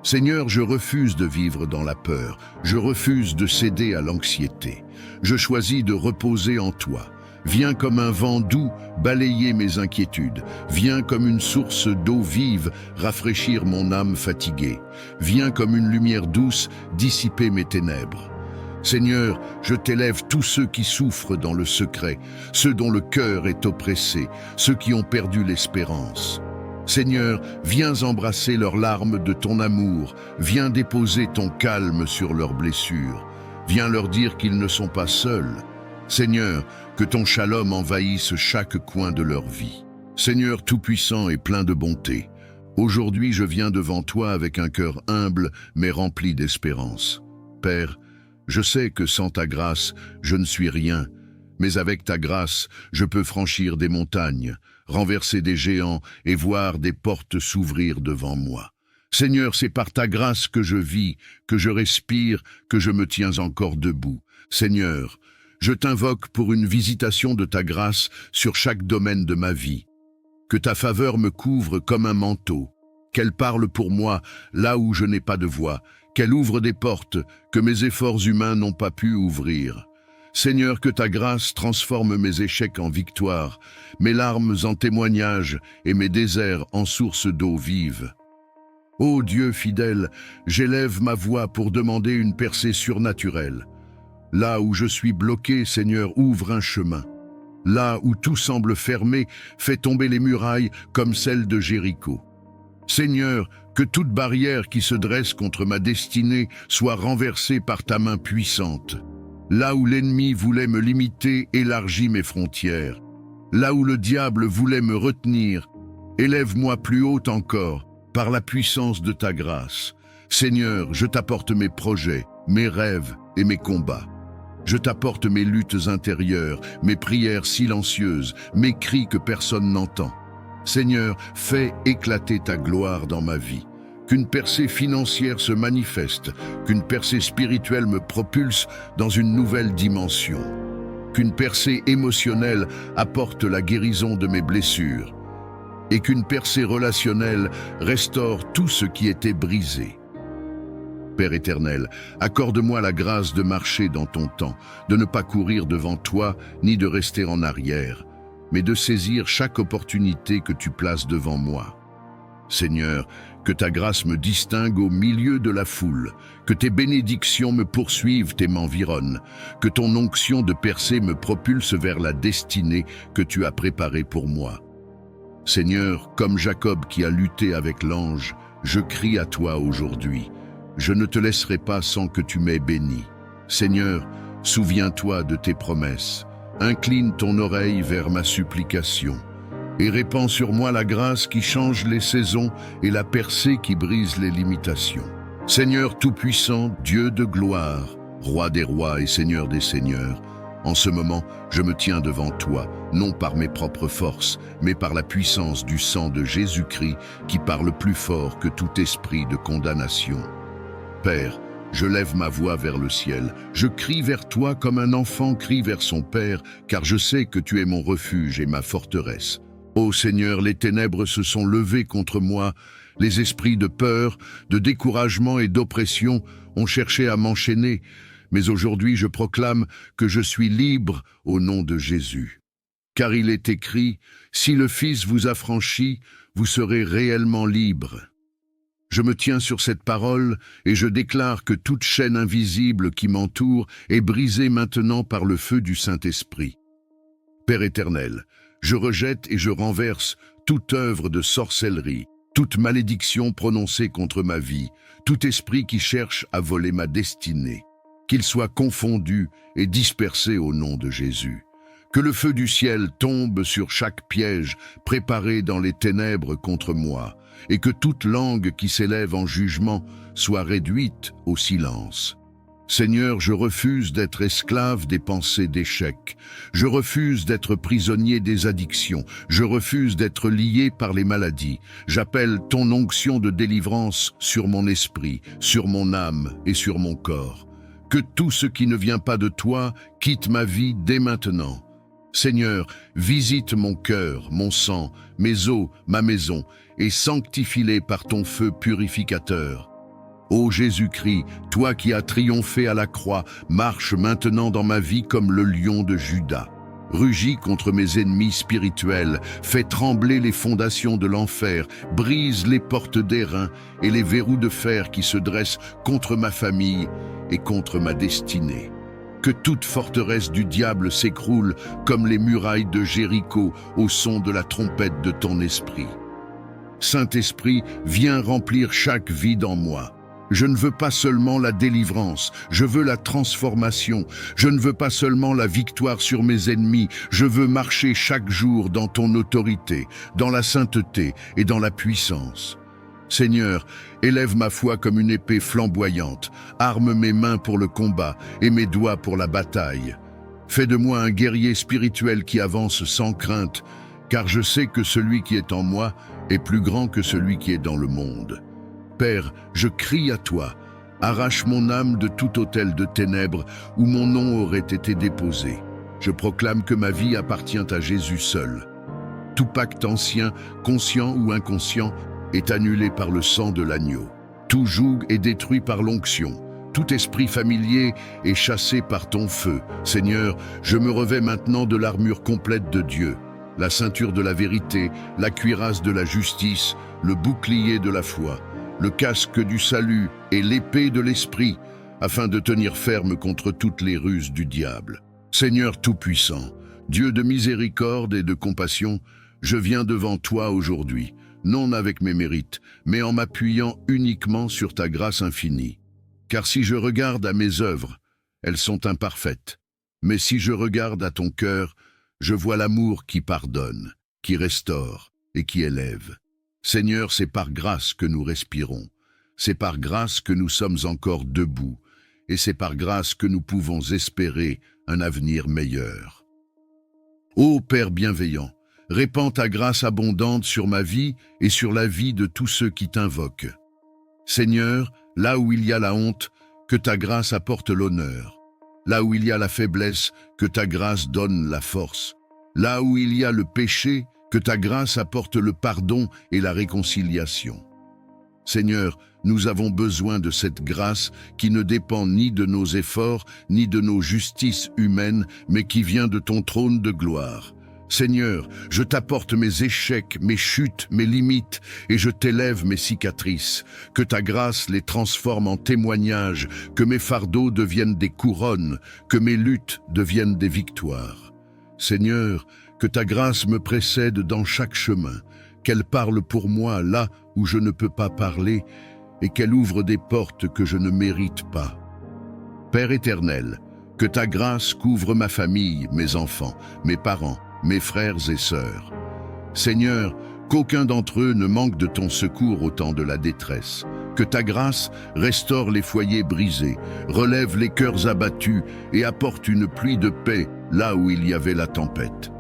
[SPEAKER 1] Seigneur, je refuse de vivre dans la peur, je refuse de céder à l'anxiété. Je choisis de reposer en toi. Viens comme un vent doux balayer mes inquiétudes. Viens comme une source d'eau vive rafraîchir mon âme fatiguée. Viens comme une lumière douce dissiper mes ténèbres. Seigneur, je t'élève tous ceux qui souffrent dans le secret, ceux dont le cœur est oppressé, ceux qui ont perdu l'espérance. Seigneur, viens embrasser leurs larmes de ton amour, viens déposer ton calme sur leurs blessures, viens leur dire qu'ils ne sont pas seuls. Seigneur, que ton shalom envahisse chaque coin de leur vie. Seigneur tout-puissant et plein de bonté, aujourd'hui je viens devant toi avec un cœur humble mais rempli d'espérance. Père, je sais que sans ta grâce, je ne suis rien, mais avec ta grâce, je peux franchir des montagnes, renverser des géants et voir des portes s'ouvrir devant moi. Seigneur, c'est par ta grâce que je vis, que je respire, que je me tiens encore debout. Seigneur, Je t'invoque pour une visitation de ta grâce sur chaque domaine de ma vie. Que ta faveur me couvre comme un manteau, qu'elle parle pour moi là où je n'ai pas de voix, qu'elle ouvre des portes que mes efforts humains n'ont pas pu ouvrir. Seigneur, que ta grâce transforme mes échecs en victoires, mes larmes en témoignages et mes déserts en sources d'eau vive. Ô Dieu fidèle, j'élève ma voix pour demander une percée surnaturelle. Là où je suis bloqué, Seigneur, ouvre un chemin. Là où tout semble fermé, fais tomber les murailles comme celles de Jéricho. Seigneur, que toute barrière qui se dresse contre ma destinée soit renversée par ta main puissante. Là où l'ennemi voulait me limiter, élargis mes frontières. Là où le diable voulait me retenir, élève-moi plus haut encore, par la puissance de ta grâce. Seigneur, je t'apporte mes projets, mes rêves et mes combats. Je t'apporte mes luttes intérieures, mes prières silencieuses, mes cris que personne n'entend. Seigneur, fais éclater ta gloire dans ma vie. Qu'une percée financière se manifeste, qu'une percée spirituelle me propulse dans une nouvelle dimension. Qu'une percée émotionnelle apporte la guérison de mes blessures. Et qu'une percée relationnelle restaure tout ce qui était brisé. Père éternel, accorde-moi la grâce de marcher dans ton temps, de ne pas courir devant toi, ni de rester en arrière, mais de saisir chaque opportunité que tu places devant moi. Seigneur, que ta grâce me distingue au milieu de la foule, que tes bénédictions me poursuivent et m'environnent, que ton onction de percée me propulse vers la destinée que tu as préparée pour moi. Seigneur, comme Jacob qui a lutté avec l'ange, je crie à toi aujourd'hui. Je ne te laisserai pas sans que tu m'aies béni. Seigneur, souviens-toi de tes promesses. Incline ton oreille vers ma supplication et répands sur moi la grâce qui change les saisons et la percée qui brise les limitations. Seigneur Tout-Puissant, Dieu de gloire, Roi des rois et Seigneur des seigneurs, en ce moment, je me tiens devant toi, non par mes propres forces, mais par la puissance du sang de Jésus-Christ qui parle plus fort que tout esprit de condamnation. Père, je lève ma voix vers le ciel, je crie vers toi comme un enfant crie vers son père, car je sais que tu es mon refuge et ma forteresse. Ô Seigneur, les ténèbres se sont levées contre moi, les esprits de peur, de découragement et d'oppression ont cherché à m'enchaîner, mais aujourd'hui je proclame que je suis libre au nom de Jésus. Car il est écrit, si le Fils vous affranchit, vous serez réellement libre. Je me tiens sur cette parole et je déclare que toute chaîne invisible qui m'entoure est brisée maintenant par le feu du Saint-Esprit. Père éternel, je rejette et je renverse toute œuvre de sorcellerie, toute malédiction prononcée contre ma vie, tout esprit qui cherche à voler ma destinée, qu'il soit confondu et dispersé au nom de Jésus. Que le feu du ciel tombe sur chaque piège préparé dans les ténèbres contre moi, et que toute langue qui s'élève en jugement soit réduite au silence. Seigneur, je refuse d'être esclave des pensées d'échec. Je refuse d'être prisonnier des addictions. Je refuse d'être lié par les maladies. J'appelle ton onction de délivrance sur mon esprit, sur mon âme et sur mon corps. Que tout ce qui ne vient pas de toi quitte ma vie dès maintenant. Seigneur, visite mon cœur, mon sang, mes os, ma maison, et sanctifie-les par ton feu purificateur. Ô Jésus-Christ, toi qui as triomphé à la croix, marche maintenant dans ma vie comme le lion de Juda. Rugis contre mes ennemis spirituels, fais trembler les fondations de l'enfer, brise les portes d'airain et les verrous de fer qui se dressent contre ma famille et contre ma destinée. Que toute forteresse du diable s'écroule comme les murailles de Jéricho au son de la trompette de ton esprit. Saint-Esprit, viens remplir chaque vide en moi. Je ne veux pas seulement la délivrance, je veux la transformation. Je ne veux pas seulement la victoire sur mes ennemis, je veux marcher chaque jour dans ton autorité, dans la sainteté et dans la puissance. Seigneur, élève ma foi comme une épée flamboyante, arme mes mains pour le combat et mes doigts pour la bataille. Fais de moi un guerrier spirituel qui avance sans crainte, car je sais que celui qui est en moi est plus grand que celui qui est dans le monde. Père, je crie à toi, Arrache mon âme de tout autel de ténèbres où mon nom aurait été déposé. Je proclame que ma vie appartient à Jésus seul. Tout pacte ancien, conscient ou inconscient, est annulé par le sang de l'agneau. Tout joug est détruit par l'onction. Tout esprit familier est chassé par ton feu. Seigneur, je me revêts maintenant de l'armure complète de Dieu, la ceinture de la vérité, la cuirasse de la justice, le bouclier de la foi, le casque du salut et l'épée de l'esprit, afin de tenir ferme contre toutes les ruses du diable. Seigneur Tout-Puissant, Dieu de miséricorde et de compassion, je viens devant toi aujourd'hui, non avec mes mérites, mais en m'appuyant uniquement sur ta grâce infinie. Car si je regarde à mes œuvres, elles sont imparfaites. Mais si je regarde à ton cœur, je vois l'amour qui pardonne, qui restaure et qui élève. Seigneur, c'est par grâce que nous respirons. C'est par grâce que nous sommes encore debout. Et c'est par grâce que nous pouvons espérer un avenir meilleur. Ô Père bienveillant, répands ta grâce abondante sur ma vie et sur la vie de tous ceux qui t'invoquent. Seigneur, là où il y a la honte, que ta grâce apporte l'honneur. Là où il y a la faiblesse, que ta grâce donne la force. Là où il y a le péché, que ta grâce apporte le pardon et la réconciliation. Seigneur, nous avons besoin de cette grâce qui ne dépend ni de nos efforts, ni de nos justices humaines, mais qui vient de ton trône de gloire. Seigneur, je t'apporte mes échecs, mes chutes, mes limites, et je t'élève mes cicatrices. Que ta grâce les transforme en témoignages, que mes fardeaux deviennent des couronnes, que mes luttes deviennent des victoires. Seigneur, que ta grâce me précède dans chaque chemin, qu'elle parle pour moi là où je ne peux pas parler, et qu'elle ouvre des portes que je ne mérite pas. Père éternel, que ta grâce couvre ma famille, mes enfants, mes parents, mes frères et sœurs. Seigneur, qu'aucun d'entre eux ne manque de ton secours au temps de la détresse. Que ta grâce restaure les foyers brisés, relève les cœurs abattus et apporte une pluie de paix là où il y avait la tempête.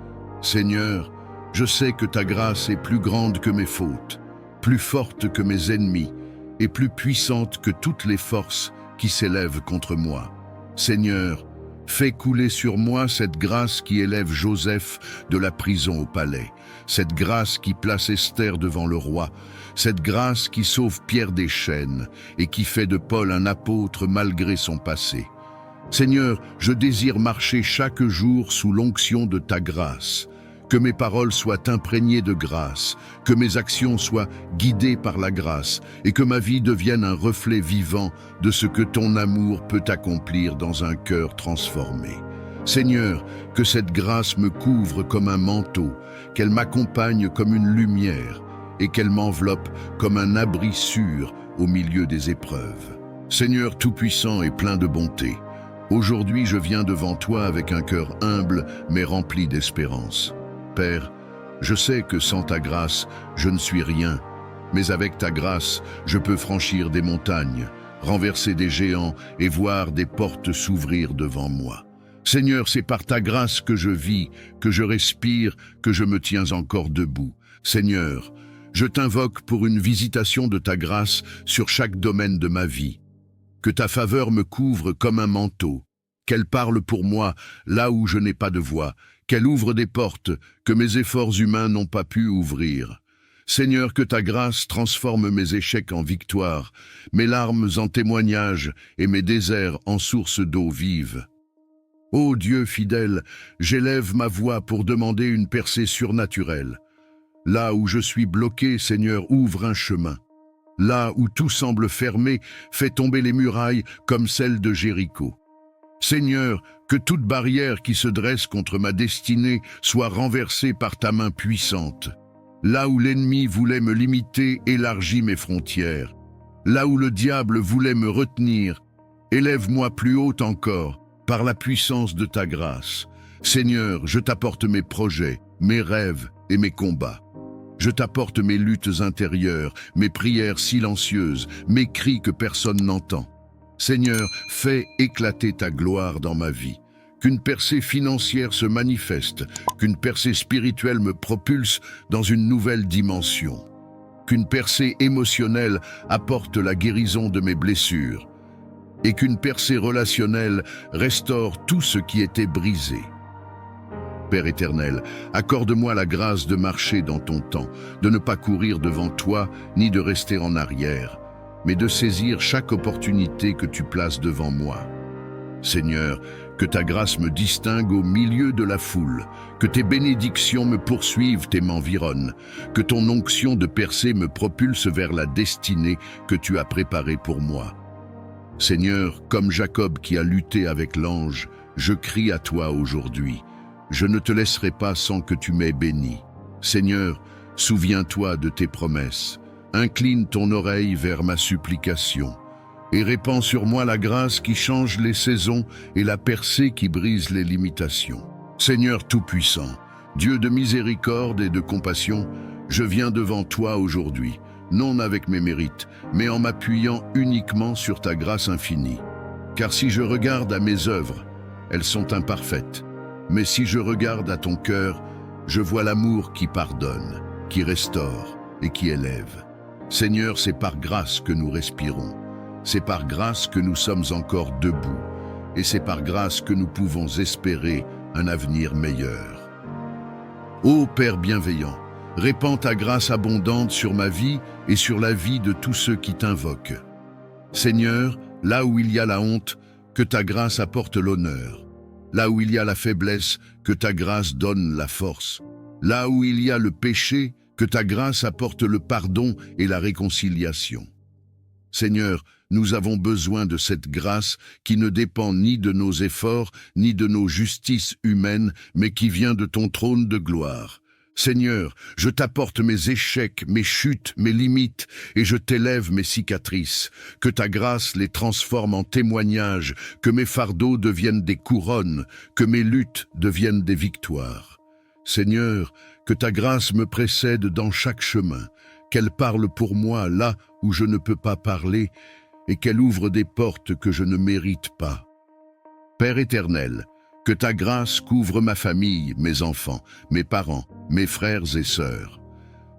[SPEAKER 1] Seigneur, je sais que ta grâce est plus grande que mes fautes, plus forte que mes ennemis et plus puissante que toutes les forces qui s'élèvent contre moi. Seigneur, fais couler sur moi cette grâce qui élève Joseph de la prison au palais, cette grâce qui place Esther devant le roi, cette grâce qui sauve Pierre des chaînes et qui fait de Paul un apôtre malgré son passé. Seigneur, je désire marcher chaque jour sous l'onction de ta grâce. Que mes paroles soient imprégnées de grâce, que mes actions soient guidées par la grâce et que ma vie devienne un reflet vivant de ce que ton amour peut accomplir dans un cœur transformé. Seigneur, que cette grâce me couvre comme un manteau, qu'elle m'accompagne comme une lumière et qu'elle m'enveloppe comme un abri sûr au milieu des épreuves. Seigneur tout-puissant et plein de bonté, aujourd'hui je viens devant toi avec un cœur humble mais rempli d'espérance. Père, je sais que sans ta grâce, je ne suis rien, mais avec ta grâce, je peux franchir des montagnes, renverser des géants et voir des portes s'ouvrir devant moi. Seigneur, c'est par ta grâce que je vis, que je respire, que je me tiens encore debout. Seigneur, je t'invoque pour une visitation de ta grâce sur chaque domaine de ma vie. Que ta faveur me couvre comme un manteau, qu'elle parle pour moi là où je n'ai pas de voix, qu'elle ouvre des portes que mes efforts humains n'ont pas pu ouvrir. Seigneur, que ta grâce transforme mes échecs en victoires, mes larmes en témoignages et mes déserts en sources d'eau vive. Ô Dieu fidèle, j'élève ma voix pour demander une percée surnaturelle. Là où je suis bloqué, Seigneur, ouvre un chemin. Là où tout semble fermé, fais tomber les murailles comme celles de Jéricho. Seigneur, que toute barrière qui se dresse contre ma destinée soit renversée par ta main puissante. Là où l'ennemi voulait me limiter, élargis mes frontières. Là où le diable voulait me retenir, élève-moi plus haut encore, par la puissance de ta grâce. Seigneur, je t'apporte mes projets, mes rêves et mes combats. Je t'apporte mes luttes intérieures, mes prières silencieuses, mes cris que personne n'entend. Seigneur, fais éclater ta gloire dans ma vie. Qu'une percée financière se manifeste, qu'une percée spirituelle me propulse dans une nouvelle dimension. Qu'une percée émotionnelle apporte la guérison de mes blessures. et qu'une percée relationnelle restaure tout ce qui était brisé. Père éternel, accorde-moi la grâce de marcher dans ton temps, de ne pas courir devant toi, ni de rester en arrière, mais de saisir chaque opportunité que tu places devant moi. Seigneur, que ta grâce me distingue au milieu de la foule, que tes bénédictions me poursuivent et m'environnent, que ton onction de percée me propulse vers la destinée que tu as préparée pour moi. Seigneur, comme Jacob qui a lutté avec l'ange, je crie à toi aujourd'hui. Je ne te laisserai pas sans que tu m'aies béni. Seigneur, souviens-toi de tes promesses. Incline ton oreille vers ma supplication et répands sur moi la grâce qui change les saisons et la percée qui brise les limitations. Seigneur Tout-Puissant, Dieu de miséricorde et de compassion, je viens devant toi aujourd'hui, non avec mes mérites, mais en m'appuyant uniquement sur ta grâce infinie. Car si je regarde à mes œuvres, elles sont imparfaites. Mais si je regarde à ton cœur, je vois l'amour qui pardonne, qui restaure et qui élève. Seigneur, c'est par grâce que nous respirons. C'est par grâce que nous sommes encore debout. Et c'est par grâce que nous pouvons espérer un avenir meilleur. Ô Père bienveillant, répands ta grâce abondante sur ma vie et sur la vie de tous ceux qui t'invoquent. Seigneur, là où il y a la honte, que ta grâce apporte l'honneur. Là où il y a la faiblesse, que ta grâce donne la force. Là où il y a le péché, que ta grâce apporte le pardon et la réconciliation. Seigneur, nous avons besoin de cette grâce qui ne dépend ni de nos efforts, ni de nos justices humaines, mais qui vient de ton trône de gloire. Seigneur, je t'apporte mes échecs, mes chutes, mes limites, et je t'élève mes cicatrices. Que ta grâce les transforme en témoignages, que mes fardeaux deviennent des couronnes, que mes luttes deviennent des victoires. Seigneur, que ta grâce me précède dans chaque chemin, qu'elle parle pour moi là où je ne peux pas parler, et qu'elle ouvre des portes que je ne mérite pas. Père éternel, que ta grâce couvre ma famille, mes enfants, mes parents, mes frères et sœurs.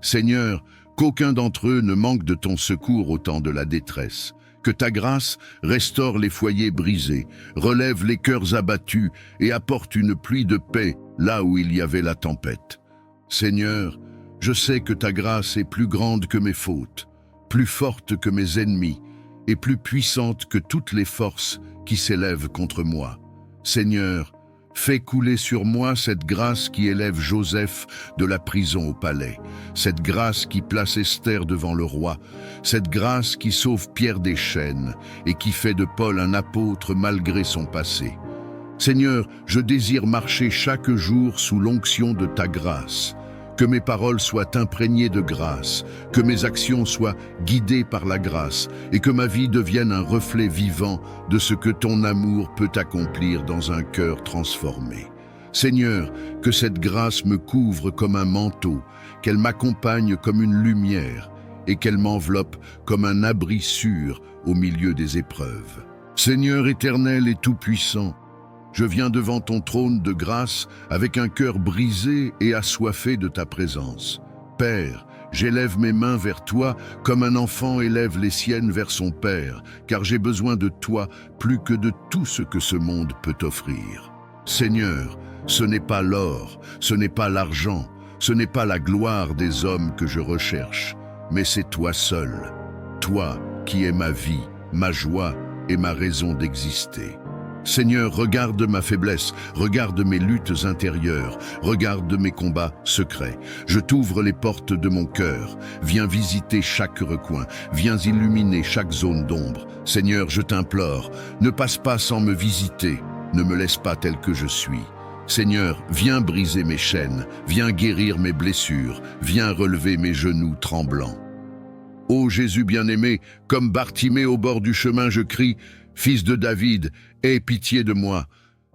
[SPEAKER 1] Seigneur, qu'aucun d'entre eux ne manque de ton secours au temps de la détresse. Que ta grâce restaure les foyers brisés, relève les cœurs abattus et apporte une pluie de paix là où il y avait la tempête. Seigneur, je sais que ta grâce est plus grande que mes fautes, plus forte que mes ennemis et plus puissante que toutes les forces qui s'élèvent contre moi. Seigneur, fais couler sur moi cette grâce qui élève Joseph de la prison au palais, cette grâce qui place Esther devant le roi, cette grâce qui sauve Pierre des chaînes et qui fait de Paul un apôtre malgré son passé. Seigneur, je désire marcher chaque jour sous l'onction de ta grâce. Que mes paroles soient imprégnées de grâce, que mes actions soient guidées par la grâce et que ma vie devienne un reflet vivant de ce que ton amour peut accomplir dans un cœur transformé. Seigneur, que cette grâce me couvre comme un manteau, qu'elle m'accompagne comme une lumière et qu'elle m'enveloppe comme un abri sûr au milieu des épreuves. Seigneur éternel et tout-puissant, je viens devant ton trône de grâce avec un cœur brisé et assoiffé de ta présence. Père, j'élève mes mains vers toi comme un enfant élève les siennes vers son père, car j'ai besoin de toi plus que de tout ce que ce monde peut offrir. Seigneur, ce n'est pas l'or, ce n'est pas l'argent, ce n'est pas la gloire des hommes que je recherche, mais c'est toi seul, toi qui es ma vie, ma joie et ma raison d'exister. Seigneur, regarde ma faiblesse, regarde mes luttes intérieures, regarde mes combats secrets. Je t'ouvre les portes de mon cœur. Viens visiter chaque recoin, viens illuminer chaque zone d'ombre. Seigneur, je t'implore, ne passe pas sans me visiter, ne me laisse pas tel que je suis. Seigneur, viens briser mes chaînes, viens guérir mes blessures, viens relever mes genoux tremblants. Ô Jésus bien-aimé, comme Bartimée au bord du chemin, je crie, Fils de David, aie pitié de moi.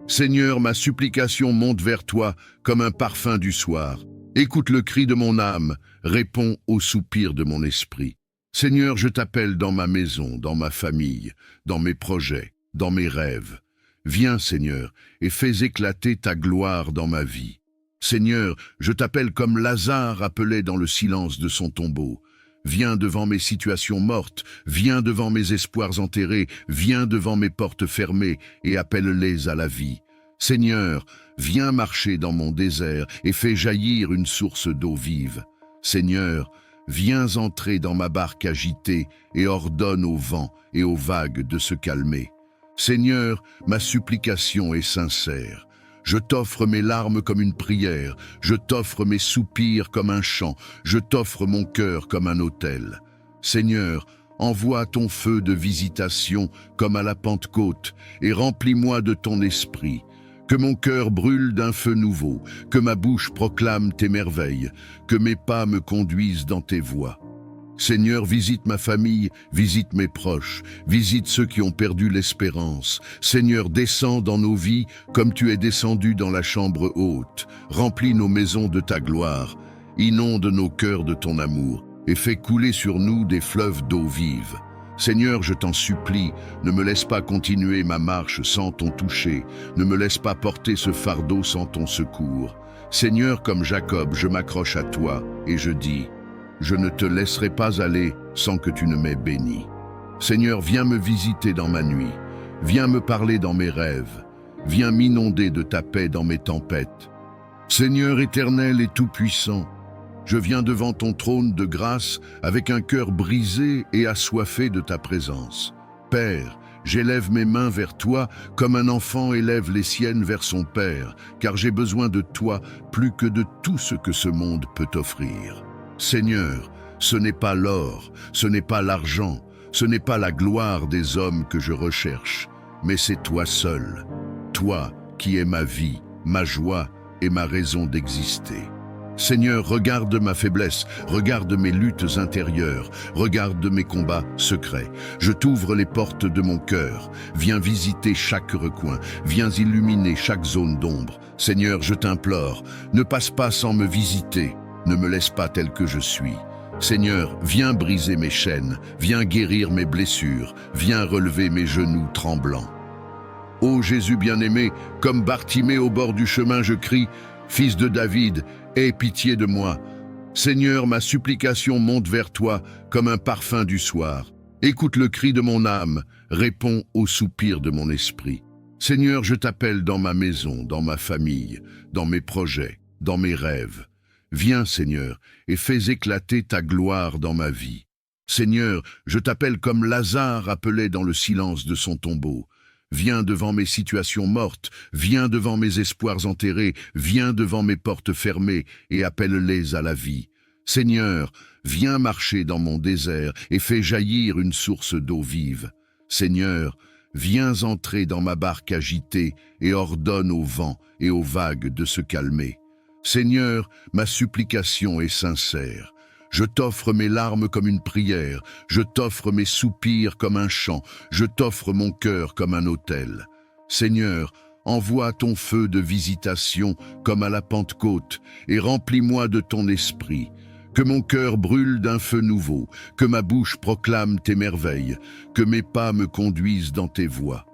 [SPEAKER 1] Seigneur, ma supplication monte vers toi comme un parfum du soir. Écoute le cri de mon âme, réponds au soupir de mon esprit. Seigneur, je t'appelle dans ma maison, dans ma famille, dans mes projets, dans mes rêves. Viens, Seigneur, et fais éclater ta gloire dans ma vie. Seigneur, je t'appelle comme Lazare appelé dans le silence de son tombeau. Viens devant mes situations mortes, viens devant mes espoirs enterrés, viens devant mes portes fermées et appelle-les à la vie. Seigneur, viens marcher dans mon désert et fais jaillir une source d'eau vive. Seigneur, viens entrer dans ma barque agitée et ordonne au vent et aux vagues de se calmer. Seigneur, ma supplication est sincère. Je t'offre mes larmes comme une prière, je t'offre mes soupirs comme un chant, je t'offre mon cœur comme un autel. Seigneur, envoie ton feu de visitation comme à la Pentecôte et remplis-moi de ton esprit. Que mon cœur brûle d'un feu nouveau, que ma bouche proclame tes merveilles, que mes pas me conduisent dans tes voies. Seigneur, visite ma famille, visite mes proches, visite ceux qui ont perdu l'espérance. Seigneur, descends dans nos vies comme tu es descendu dans la chambre haute. Remplis nos maisons de ta gloire, inonde nos cœurs de ton amour et fais couler sur nous des fleuves d'eau vive. Seigneur, je t'en supplie, ne me laisse pas continuer ma marche sans ton toucher, ne me laisse pas porter ce fardeau sans ton secours. Seigneur, comme Jacob, je m'accroche à toi et je dis: je ne te laisserai pas aller sans que tu ne m'aies béni. Seigneur, viens me visiter dans ma nuit, viens me parler dans mes rêves, viens m'inonder de ta paix dans mes tempêtes. Seigneur éternel et tout-puissant, je viens devant ton trône de grâce avec un cœur brisé et assoiffé de ta présence. Père, j'élève mes mains vers toi comme un enfant élève les siennes vers son père, car j'ai besoin de toi plus que de tout ce que ce monde peut offrir. Seigneur, ce n'est pas l'or, ce n'est pas l'argent, ce n'est pas la gloire des hommes que je recherche, mais c'est toi seul, toi qui es ma vie, ma joie et ma raison d'exister. Seigneur, regarde ma faiblesse, regarde mes luttes intérieures, regarde mes combats secrets. Je t'ouvre les portes de mon cœur, viens visiter chaque recoin, viens illuminer chaque zone d'ombre. Seigneur, je t'implore, ne passe pas sans me visiter. Ne me laisse pas tel que je suis. Seigneur, viens briser mes chaînes, viens guérir mes blessures, viens relever mes genoux tremblants. Ô Jésus bien-aimé, comme Bartimée au bord du chemin, je crie: Fils de David, aie pitié de moi. Seigneur, ma supplication monte vers toi comme un parfum du soir. Écoute le cri de mon âme, réponds au soupir de mon esprit. Seigneur, je t'appelle dans ma maison, dans ma famille, dans mes projets, dans mes rêves. Viens, Seigneur, et fais éclater ta gloire dans ma vie. Seigneur, je t'appelle comme Lazare appelait dans le silence de son tombeau. Viens devant mes situations mortes, viens devant mes espoirs enterrés, viens devant mes portes fermées et appelle-les à la vie. Seigneur, viens marcher dans mon désert et fais jaillir une source d'eau vive. Seigneur, viens entrer dans ma barque agitée et ordonne au vent et aux vagues de se calmer. Seigneur, ma supplication est sincère. Je t'offre mes larmes comme une prière, je t'offre mes soupirs comme un chant, je t'offre mon cœur comme un autel. Seigneur, envoie ton feu de visitation comme à la Pentecôte et remplis-moi de ton esprit. Que mon cœur brûle d'un feu nouveau, que ma bouche proclame tes merveilles, que mes pas me conduisent dans tes voies.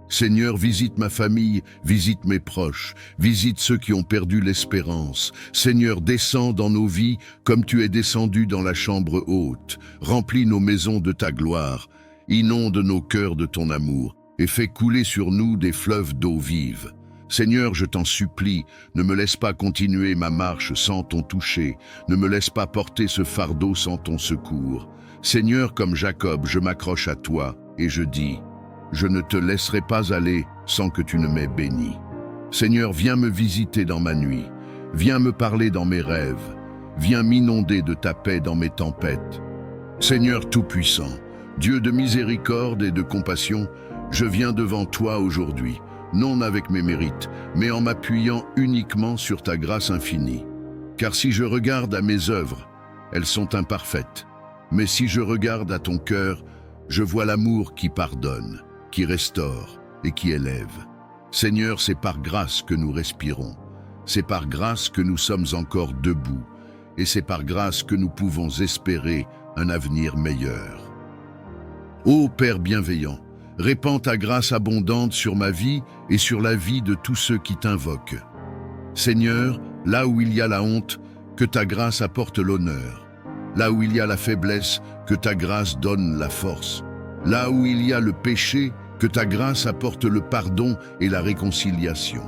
[SPEAKER 1] Seigneur, visite ma famille, visite mes proches, visite ceux qui ont perdu l'espérance. Seigneur, descends dans nos vies comme tu es descendu dans la chambre haute. Remplis nos maisons de ta gloire, inonde nos cœurs de ton amour et fais couler sur nous des fleuves d'eau vive. Seigneur, je t'en supplie, ne me laisse pas continuer ma marche sans ton toucher, ne me laisse pas porter ce fardeau sans ton secours. Seigneur, comme Jacob, je m'accroche à toi et je dis: je ne te laisserai pas aller sans que tu ne m'aies béni. Seigneur, viens me visiter dans ma nuit, viens me parler dans mes rêves, viens m'inonder de ta paix dans mes tempêtes. Seigneur tout-puissant, Dieu de miséricorde et de compassion, je viens devant toi aujourd'hui, non avec mes mérites, mais en m'appuyant uniquement sur ta grâce infinie. Car si je regarde à mes œuvres, elles sont imparfaites, mais si je regarde à ton cœur, je vois l'amour qui pardonne, qui restaure et qui élève. Seigneur, c'est par grâce que nous respirons, c'est par grâce que nous sommes encore debout, et c'est par grâce que nous pouvons espérer un avenir meilleur. Ô Père bienveillant, répands ta grâce abondante sur ma vie et sur la vie de tous ceux qui t'invoquent. Seigneur, là où il y a la honte, que ta grâce apporte l'honneur. Là où il y a la faiblesse, que ta grâce donne la force. Là où il y a le péché, que ta grâce apporte le pardon et la réconciliation.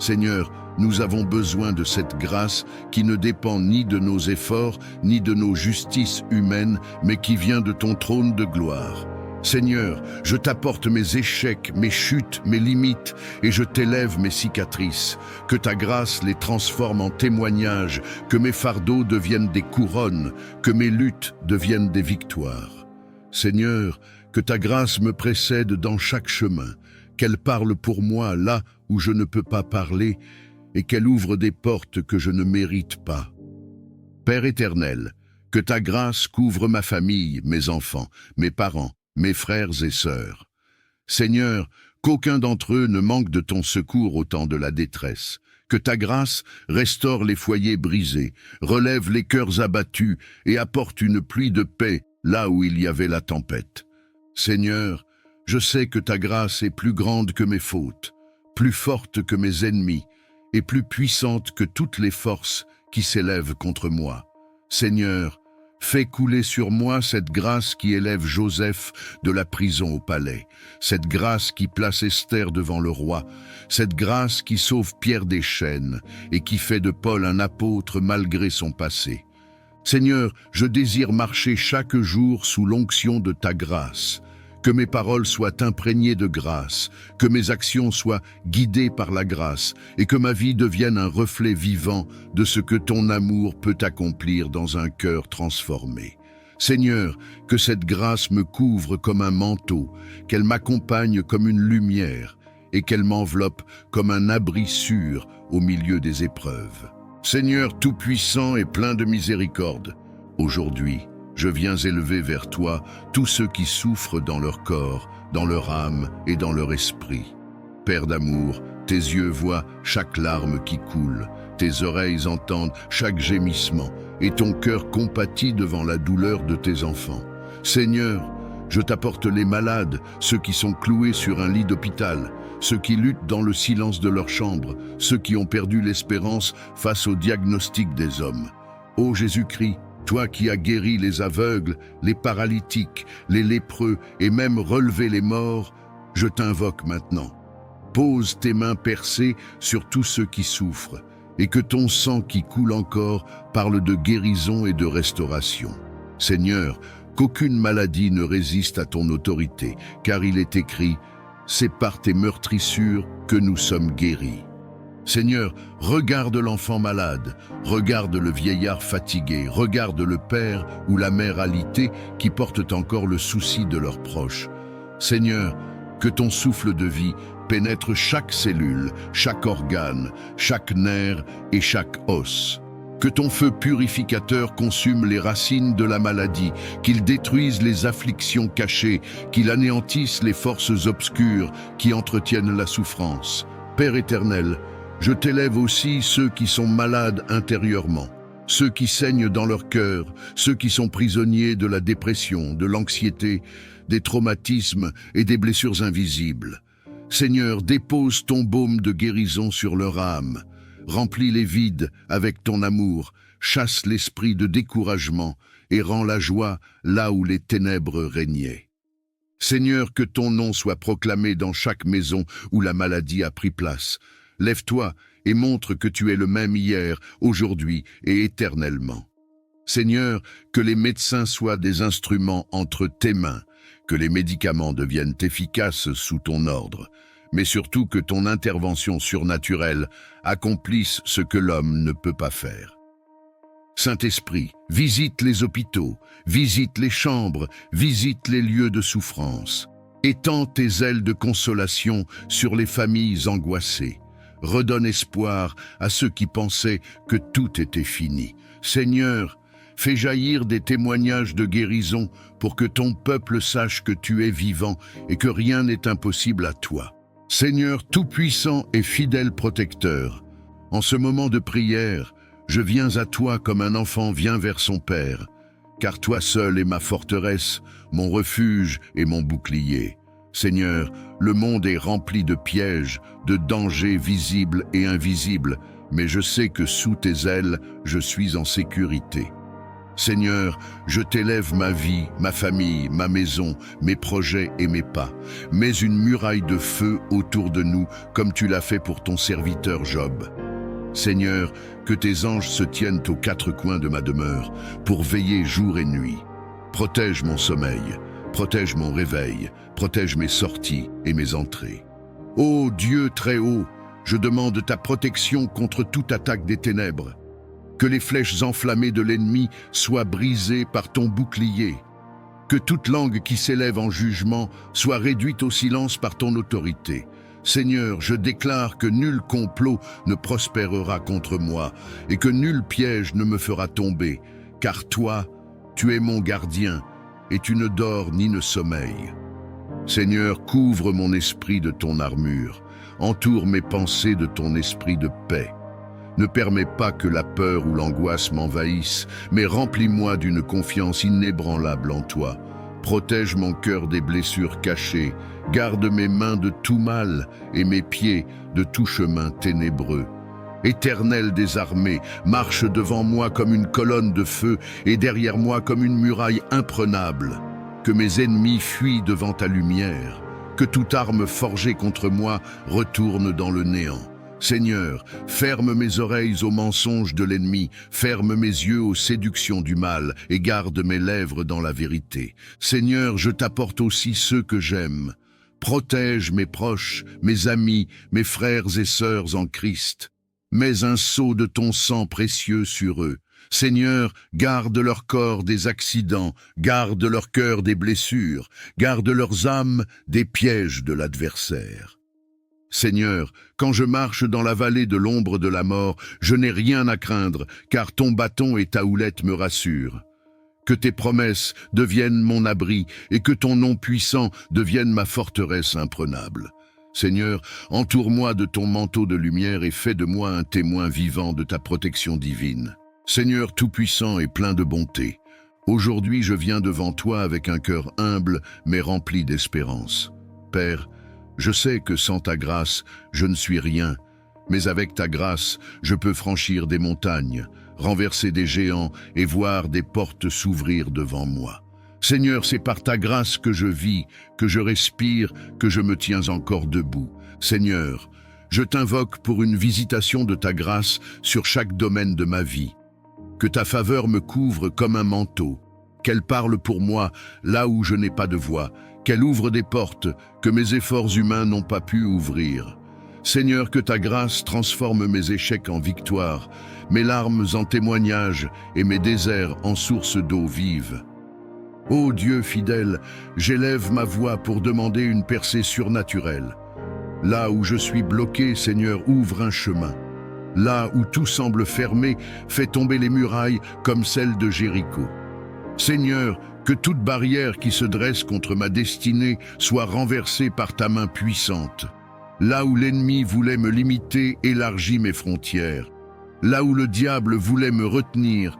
[SPEAKER 1] Seigneur, nous avons besoin de cette grâce qui ne dépend ni de nos efforts, ni de nos justices humaines, mais qui vient de ton trône de gloire. Seigneur, je t'apporte mes échecs, mes chutes, mes limites, et je t'élève mes cicatrices. Que ta grâce les transforme en témoignages, que mes fardeaux deviennent des couronnes, que mes luttes deviennent des victoires. Seigneur, que ta grâce me précède dans chaque chemin, qu'elle parle pour moi là où je ne peux pas parler, et qu'elle ouvre des portes que je ne mérite pas. Père éternel, que ta grâce couvre ma famille, mes enfants, mes parents, mes frères et sœurs. Seigneur, qu'aucun d'entre eux ne manque de ton secours au temps de la détresse. Que ta grâce restaure les foyers brisés, relève les cœurs abattus et apporte une pluie de paix là où il y avait la tempête. Seigneur, je sais que ta grâce est plus grande que mes fautes, plus forte que mes ennemis et plus puissante que toutes les forces qui s'élèvent contre moi. Seigneur, fais couler sur moi cette grâce qui élève Joseph de la prison au palais, cette grâce qui place Esther devant le roi, cette grâce qui sauve Pierre des chaînes et qui fait de Paul un apôtre malgré son passé. Seigneur, je désire marcher chaque jour sous l'onction de ta grâce, que mes paroles soient imprégnées de grâce, que mes actions soient guidées par la grâce et que ma vie devienne un reflet vivant de ce que ton amour peut accomplir dans un cœur transformé. Seigneur, que cette grâce me couvre comme un manteau, qu'elle m'accompagne comme une lumière et qu'elle m'enveloppe comme un abri sûr au milieu des épreuves. Seigneur tout-puissant et plein de miséricorde, aujourd'hui, je viens élever vers toi tous ceux qui souffrent dans leur corps, dans leur âme et dans leur esprit. Père d'amour, tes yeux voient chaque larme qui coule, tes oreilles entendent chaque gémissement et ton cœur compatit devant la douleur de tes enfants. Seigneur, je t'apporte les malades, ceux qui sont cloués sur un lit d'hôpital, ceux qui luttent dans le silence de leur chambre, ceux qui ont perdu l'espérance face au diagnostic des hommes. Ô Jésus-Christ, toi qui as guéri les aveugles, les paralytiques, les lépreux et même relevé les morts, je t'invoque maintenant. Pose tes mains percées sur tous ceux qui souffrent et que ton sang qui coule encore parle de guérison et de restauration. Seigneur, qu'aucune maladie ne résiste à ton autorité, car il est écrit « C'est par tes meurtrissures que nous sommes guéris ». Seigneur, regarde l'enfant malade, regarde le vieillard fatigué, regarde le père ou la mère alitée qui portent encore le souci de leurs proches. Seigneur, que ton souffle de vie pénètre chaque cellule, chaque organe, chaque nerf et chaque os. Que ton feu purificateur consume les racines de la maladie, qu'il détruise les afflictions cachées, qu'il anéantisse les forces obscures qui entretiennent la souffrance. Père éternel, je t'élève aussi ceux qui sont malades intérieurement, ceux qui saignent dans leur cœur, ceux qui sont prisonniers de la dépression, de l'anxiété, des traumatismes et des blessures invisibles. Seigneur, dépose ton baume de guérison sur leur âme, remplis les vides avec ton amour, chasse l'esprit de découragement et rends la joie là où les ténèbres régnaient. Seigneur, que ton nom soit proclamé dans chaque maison où la maladie a pris place. Lève-toi et montre que tu es le même hier, aujourd'hui et éternellement. Seigneur, que les médecins soient des instruments entre tes mains, que les médicaments deviennent efficaces sous ton ordre, mais surtout que ton intervention surnaturelle accomplisse ce que l'homme ne peut pas faire. Saint-Esprit, visite les hôpitaux, visite les chambres, visite les lieux de souffrance. Étends tes ailes de consolation sur les familles angoissées. Redonne espoir à ceux qui pensaient que tout était fini. Seigneur, fais jaillir des témoignages de guérison pour que ton peuple sache que tu es vivant et que rien n'est impossible à toi. Seigneur tout-puissant et fidèle protecteur, en ce moment de prière, je viens à toi comme un enfant vient vers son père, car toi seul es ma forteresse, mon refuge et mon bouclier. Seigneur, le monde est rempli de pièges, de dangers visibles et invisibles, mais je sais que sous tes ailes, je suis en sécurité. Seigneur, je t'élève ma vie, ma famille, ma maison, mes projets et mes pas. Mets une muraille de feu autour de nous, comme tu l'as fait pour ton serviteur Job. Seigneur, que tes anges se tiennent aux quatre coins de ma demeure, pour veiller jour et nuit. Protège mon sommeil, protège mon réveil, protège mes sorties et mes entrées. Ô Dieu très haut, je demande ta protection contre toute attaque des ténèbres. Que les flèches enflammées de l'ennemi soient brisées par ton bouclier. Que toute langue qui s'élève en jugement soit réduite au silence par ton autorité. Seigneur, je déclare que nul complot ne prospérera contre moi et que nul piège ne me fera tomber, car toi, tu es mon gardien et tu ne dors ni ne sommeilles. Seigneur, couvre mon esprit de ton armure, entoure mes pensées de ton esprit de paix. Ne permets pas que la peur ou l'angoisse m'envahissent, mais remplis-moi d'une confiance inébranlable en toi. Protège mon cœur des blessures cachées, garde mes mains de tout mal et mes pieds de tout chemin ténébreux. Éternel des armées, marche devant moi comme une colonne de feu et derrière moi comme une muraille imprenable. Que mes ennemis fuient devant ta lumière, que toute arme forgée contre moi retourne dans le néant. Seigneur, ferme mes oreilles aux mensonges de l'ennemi, ferme mes yeux aux séductions du mal et garde mes lèvres dans la vérité. Seigneur, je t'apporte aussi ceux que j'aime. Protège mes proches, mes amis, mes frères et sœurs en Christ. Mets un sceau de ton sang précieux sur eux. Seigneur, garde leur corps des accidents, garde leur cœur des blessures, garde leurs âmes des pièges de l'adversaire. Seigneur, quand je marche dans la vallée de l'ombre de la mort, je n'ai rien à craindre, car ton bâton et ta houlette me rassurent. Que tes promesses deviennent mon abri et que ton nom puissant devienne ma forteresse imprenable. Seigneur, entoure-moi de ton manteau de lumière et fais de moi un témoin vivant de ta protection divine. Seigneur tout-puissant et plein de bonté, aujourd'hui je viens devant toi avec un cœur humble mais rempli d'espérance. Père, je sais que sans ta grâce, je ne suis rien, mais avec ta grâce, je peux franchir des montagnes, renverser des géants et voir des portes s'ouvrir devant moi. Seigneur, c'est par ta grâce que je vis, que je respire, que je me tiens encore debout. Seigneur, je t'invoque pour une visitation de ta grâce sur chaque domaine de ma vie. Que ta faveur me couvre comme un manteau, qu'elle parle pour moi là où je n'ai pas de voix, qu'elle ouvre des portes que mes efforts humains n'ont pas pu ouvrir. Seigneur, que ta grâce transforme mes échecs en victoires, mes larmes en témoignages et mes déserts en sources d'eau vive. Ô Dieu fidèle, j'élève ma voix pour demander une percée surnaturelle. Là où je suis bloqué, Seigneur, ouvre un chemin. Là où tout semble fermé, fais tomber les murailles comme celles de Jéricho. Seigneur, que toute barrière qui se dresse contre ma destinée soit renversée par ta main puissante. Là où l'ennemi voulait me limiter, élargis mes frontières. Là où le diable voulait me retenir,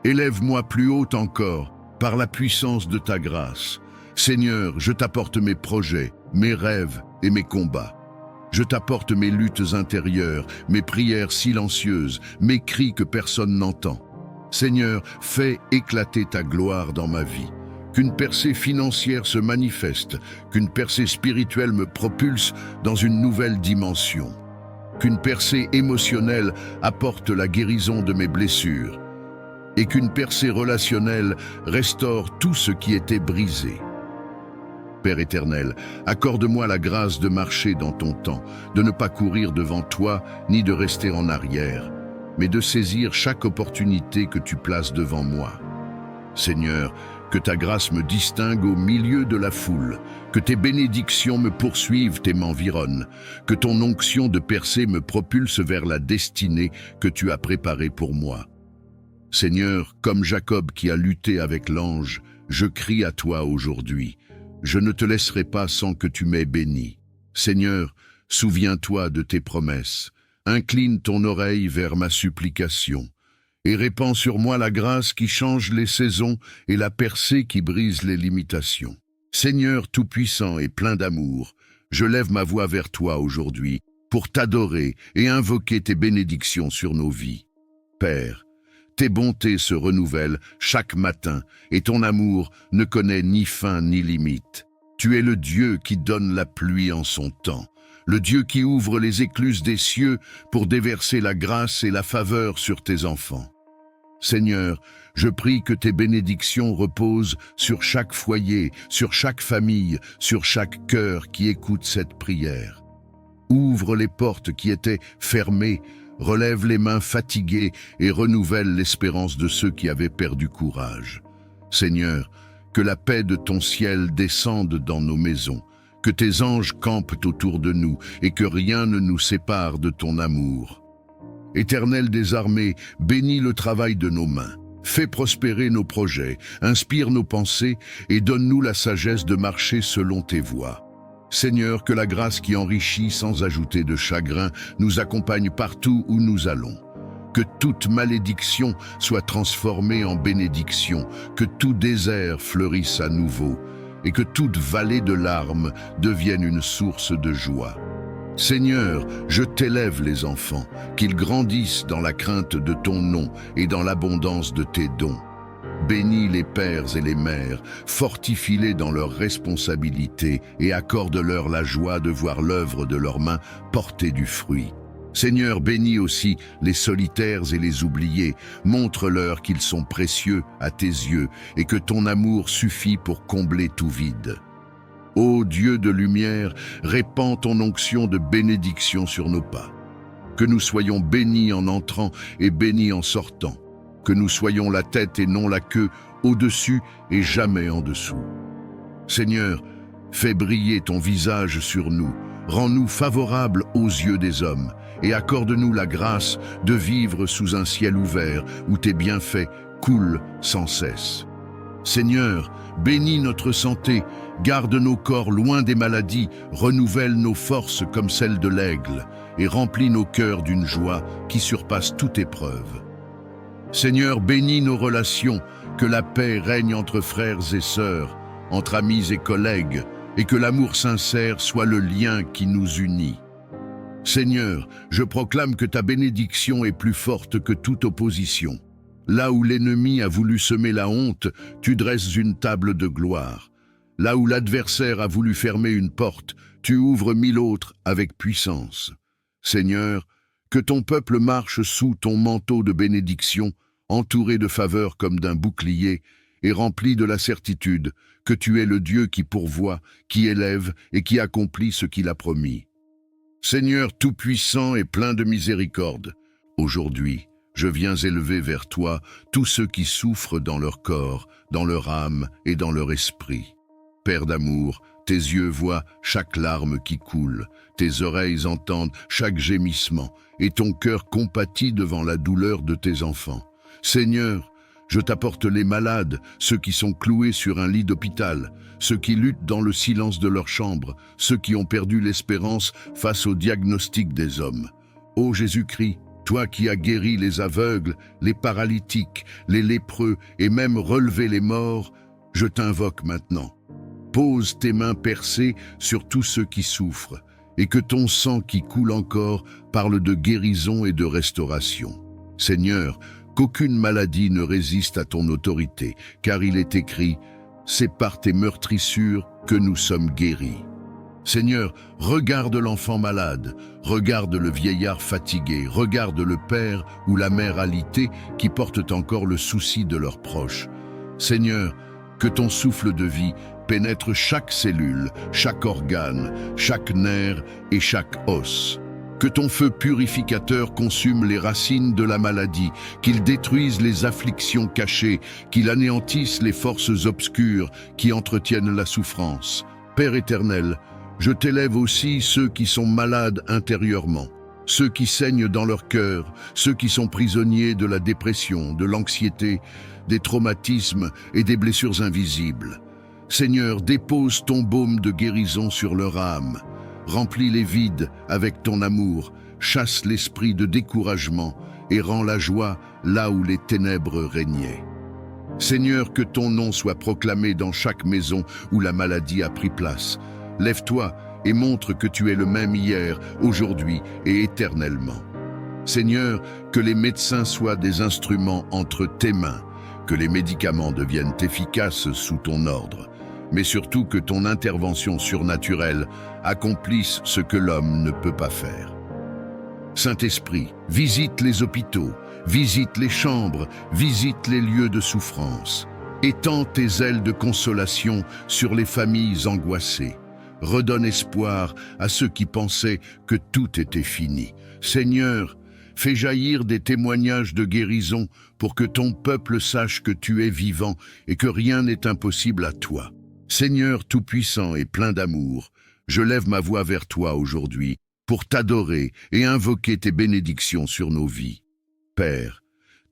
[SPEAKER 1] élève-moi plus haut encore, par la puissance de ta grâce. Seigneur, je t'apporte mes projets, mes rêves et mes combats. Je t'apporte mes luttes intérieures, mes prières silencieuses, mes cris que personne n'entend. Seigneur, fais éclater ta gloire dans ma vie. Qu'une percée financière se manifeste, qu'une percée spirituelle me propulse dans une nouvelle dimension. Qu'une percée émotionnelle apporte la guérison de mes blessures. Et qu'une percée relationnelle restaure tout ce qui était brisé. Père éternel, accorde-moi la grâce de marcher dans ton temps, de ne pas courir devant toi, ni de rester en arrière, mais de saisir chaque opportunité que tu places devant moi. Seigneur, que ta grâce me distingue au milieu de la foule, que tes bénédictions me poursuivent et m'environnent, que ton onction de percée me propulse vers la destinée que tu as préparée pour moi. Seigneur, comme Jacob qui a lutté avec l'ange, je crie à toi aujourd'hui. Je ne te laisserai pas sans que tu m'aies béni. Seigneur, souviens-toi de tes promesses. Incline ton oreille vers ma supplication et répands sur moi la grâce qui change les saisons et la percée qui brise les limitations. Seigneur tout-puissant et plein d'amour, je lève ma voix vers toi aujourd'hui pour t'adorer et invoquer tes bénédictions sur nos vies. Père, Tes bontés se renouvellent chaque matin, et ton amour ne connaît ni fin ni limite. Tu es le Dieu qui donne la pluie en son temps, le Dieu qui ouvre les écluses des cieux pour déverser la grâce et la faveur sur tes enfants. Seigneur, je prie que tes bénédictions reposent sur chaque foyer, sur chaque famille, sur chaque cœur qui écoute cette prière. Ouvre les portes qui étaient fermées, relève les mains fatiguées et renouvelle l'espérance de ceux qui avaient perdu courage. Seigneur, que la paix de ton ciel descende dans nos maisons, que tes anges campent autour de nous et que rien ne nous sépare de ton amour. Éternel des armées, bénis le travail de nos mains. Fais prospérer nos projets, inspire nos pensées et donne-nous la sagesse de marcher selon tes voies. Seigneur, que la grâce qui enrichit sans ajouter de chagrin nous accompagne partout où nous allons. Que toute malédiction soit transformée en bénédiction, que tout désert fleurisse à nouveau et que toute vallée de larmes devienne une source de joie. Seigneur, je t'élève les enfants, qu'ils grandissent dans la crainte de ton nom et dans l'abondance de tes dons. Bénis les pères et les mères, fortifie-les dans leurs responsabilités et accorde-leur la joie de voir l'œuvre de leurs mains porter du fruit. Seigneur, bénis aussi les solitaires et les oubliés, montre-leur qu'ils sont précieux à tes yeux et que ton amour suffit pour combler tout vide. Ô Dieu de lumière, répands ton onction de bénédiction sur nos pas. Que nous soyons bénis en entrant et bénis en sortant. Que nous soyons la tête et non la queue, au-dessus et jamais en dessous. Seigneur, fais briller ton visage sur nous, rends-nous favorables aux yeux des hommes et accorde-nous la grâce de vivre sous un ciel ouvert où tes bienfaits coulent sans cesse. Seigneur, bénis notre santé, garde nos corps loin des maladies, renouvelle nos forces comme celles de l'aigle et remplis nos cœurs d'une joie qui surpasse toute épreuve. Seigneur, bénis nos relations, que la paix règne entre frères et sœurs, entre amis et collègues, et que l'amour sincère soit le lien qui nous unit. Seigneur, je proclame que ta bénédiction est plus forte que toute opposition. Là où l'ennemi a voulu semer la honte, tu dresses une table de gloire. Là où l'adversaire a voulu fermer une porte, tu ouvres 1000 autres avec puissance. Seigneur, que ton peuple marche sous ton manteau de bénédiction, entouré de faveurs comme d'un bouclier, et rempli de la certitude que tu es le Dieu qui pourvoit, qui élève et qui accomplit ce qu'il a promis. Seigneur tout-puissant et plein de miséricorde, aujourd'hui, je viens élever vers toi tous ceux qui souffrent dans leur corps, dans leur âme et dans leur esprit. Père d'amour, tes yeux voient chaque larme qui coule, tes oreilles entendent chaque gémissement, et ton cœur compatit devant la douleur de tes enfants. Seigneur, je t'apporte les malades, ceux qui sont cloués sur un lit d'hôpital, ceux qui luttent dans le silence de leur chambre, ceux qui ont perdu l'espérance face au diagnostic des hommes. Ô Jésus-Christ, toi qui as guéri les aveugles, les paralytiques, les lépreux et même relevé les morts, je t'invoque maintenant. Pose tes mains percées sur tous ceux qui souffrent, et que ton sang qui coule encore parle de guérison et de restauration. Seigneur, qu'aucune maladie ne résiste à ton autorité, car il est écrit « C'est par tes meurtrissures que nous sommes guéris ». Seigneur, regarde l'enfant malade, regarde le vieillard fatigué, regarde le père ou la mère alitée qui portent encore le souci de leurs proches. Seigneur, que ton souffle de vie pénètre chaque cellule, chaque organe, chaque nerf et chaque os. Que ton feu purificateur consume les racines de la maladie, qu'il détruise les afflictions cachées, qu'il anéantisse les forces obscures qui entretiennent la souffrance. Père éternel, je t'élève aussi ceux qui sont malades intérieurement, ceux qui saignent dans leur cœur, ceux qui sont prisonniers de la dépression, de l'anxiété, des traumatismes et des blessures invisibles. Seigneur, dépose ton baume de guérison sur leur âme. Remplis les vides avec ton amour, chasse l'esprit de découragement et rends la joie là où les ténèbres régnaient. Seigneur, que ton nom soit proclamé dans chaque maison où la maladie a pris place. Lève-toi et montre que tu es le même hier, aujourd'hui et éternellement. Seigneur, que les médecins soient des instruments entre tes mains, que les médicaments deviennent efficaces sous ton ordre, mais surtout que ton intervention surnaturelle accomplisse ce que l'homme ne peut pas faire. Saint-Esprit, visite les hôpitaux, visite les chambres, visite les lieux de souffrance. Étends tes ailes de consolation sur les familles angoissées. Redonne espoir à ceux qui pensaient que tout était fini. Seigneur, fais jaillir des témoignages de guérison pour que ton peuple sache que tu es vivant et que rien n'est impossible à toi. Seigneur tout-puissant et plein d'amour, je lève ma voix vers toi aujourd'hui pour t'adorer et invoquer tes bénédictions sur nos vies. Père,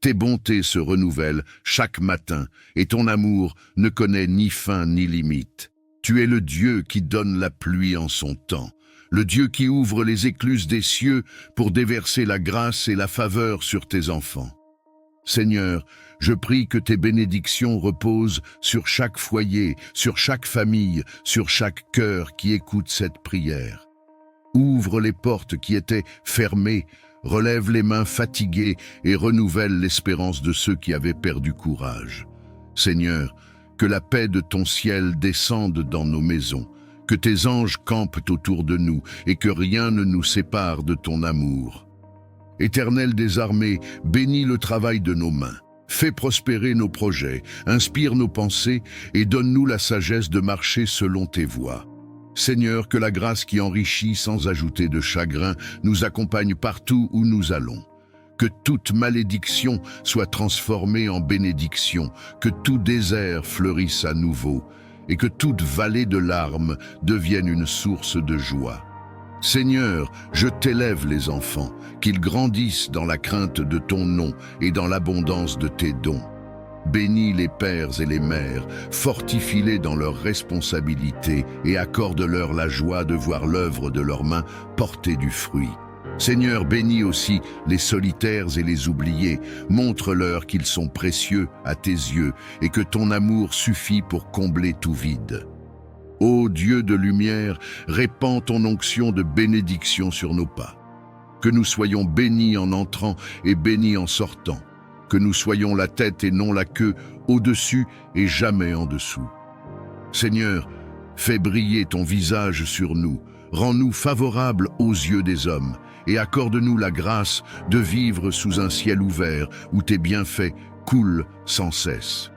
[SPEAKER 1] tes bontés se renouvellent chaque matin et ton amour ne connaît ni fin ni limite. Tu es le Dieu qui donne la pluie en son temps, le Dieu qui ouvre les écluses des cieux pour déverser la grâce et la faveur sur tes enfants. Seigneur, je prie que tes bénédictions reposent sur chaque foyer, sur chaque famille, sur chaque cœur qui écoute cette prière. Ouvre les portes qui étaient fermées, relève les mains fatiguées et renouvelle l'espérance de ceux qui avaient perdu courage. Seigneur, que la paix de ton ciel descende dans nos maisons, que tes anges campent autour de nous et que rien ne nous sépare de ton amour. Éternel des armées, bénis le travail de nos mains. Fais prospérer nos projets, inspire nos pensées et donne-nous la sagesse de marcher selon tes voies. Seigneur, que la grâce qui enrichit sans ajouter de chagrin nous accompagne partout où nous allons. Que toute malédiction soit transformée en bénédiction, que tout désert fleurisse à nouveau et que toute vallée de larmes devienne une source de joie. Seigneur, je t'élève les enfants, qu'ils grandissent dans la crainte de ton nom et dans l'abondance de tes dons. Bénis les pères et les mères, fortifie-les dans leurs responsabilités et accorde-leur la joie de voir l'œuvre de leurs mains porter du fruit. Seigneur, bénis aussi les solitaires et les oubliés, montre-leur qu'ils sont précieux à tes yeux et que ton amour suffit pour combler tout vide. Ô Dieu de lumière, répands ton onction de bénédiction sur nos pas. Que nous soyons bénis en entrant et bénis en sortant. Que nous soyons la tête et non la queue, au-dessus et jamais en dessous. Seigneur, fais briller ton visage sur nous, rends-nous favorables aux yeux des hommes, et accorde-nous la grâce de vivre sous un ciel ouvert où tes bienfaits coulent sans cesse.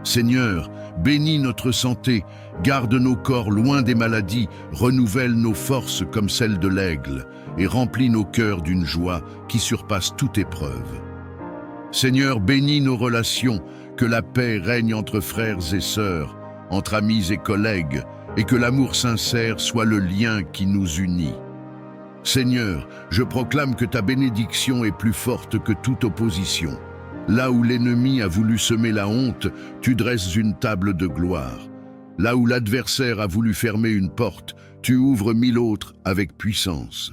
[SPEAKER 1] Seigneur, bénis notre santé, garde nos corps loin des maladies, renouvelle nos forces comme celles de l'aigle, et remplis nos cœurs d'une joie qui surpasse toute épreuve. Seigneur, bénis nos relations, que la paix règne entre frères et sœurs, entre amis et collègues, et que l'amour sincère soit le lien qui nous unit. Seigneur, je proclame que ta bénédiction est plus forte que toute opposition. Là où l'ennemi a voulu semer la honte, tu dresses une table de gloire. Là où l'adversaire a voulu fermer une porte, tu ouvres 1000 autres avec puissance.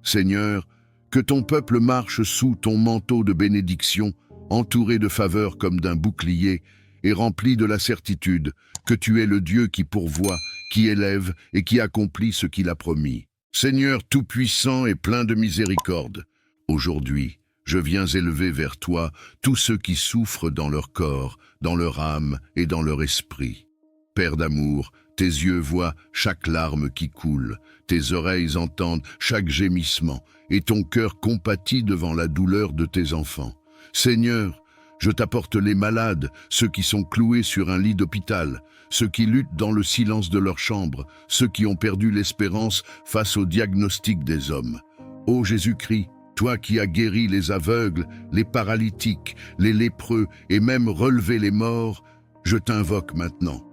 [SPEAKER 1] Seigneur, que ton peuple marche sous ton manteau de bénédiction, entouré de faveur comme d'un bouclier, et rempli de la certitude que tu es le Dieu qui pourvoit, qui élève et qui accomplit ce qu'il a promis. Seigneur tout-puissant et plein de miséricorde, aujourd'hui, je viens élever vers toi tous ceux qui souffrent dans leur corps, dans leur âme et dans leur esprit. Père d'amour, tes yeux voient chaque larme qui coule, tes oreilles entendent chaque gémissement, et ton cœur compatit devant la douleur de tes enfants. Seigneur, je t'apporte les malades, ceux qui sont cloués sur un lit d'hôpital, ceux qui luttent dans le silence de leur chambre, ceux qui ont perdu l'espérance face au diagnostic des hommes. Ô Jésus-Christ, toi qui as guéri les aveugles, les paralytiques, les lépreux et même relevé les morts, je t'invoque maintenant.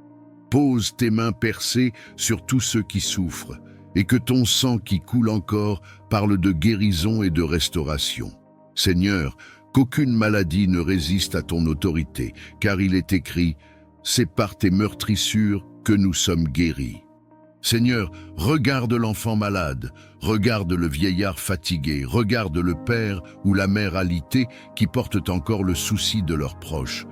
[SPEAKER 1] Pose tes mains percées sur tous ceux qui souffrent, et que ton sang qui coule encore parle de guérison et de restauration. Seigneur, qu'aucune maladie ne résiste à ton autorité, car il est écrit « C'est par tes meurtrissures que nous sommes guéris ». Seigneur, regarde l'enfant malade, regarde le vieillard fatigué, regarde le père ou la mère alitée qui portent encore le souci de leurs proches.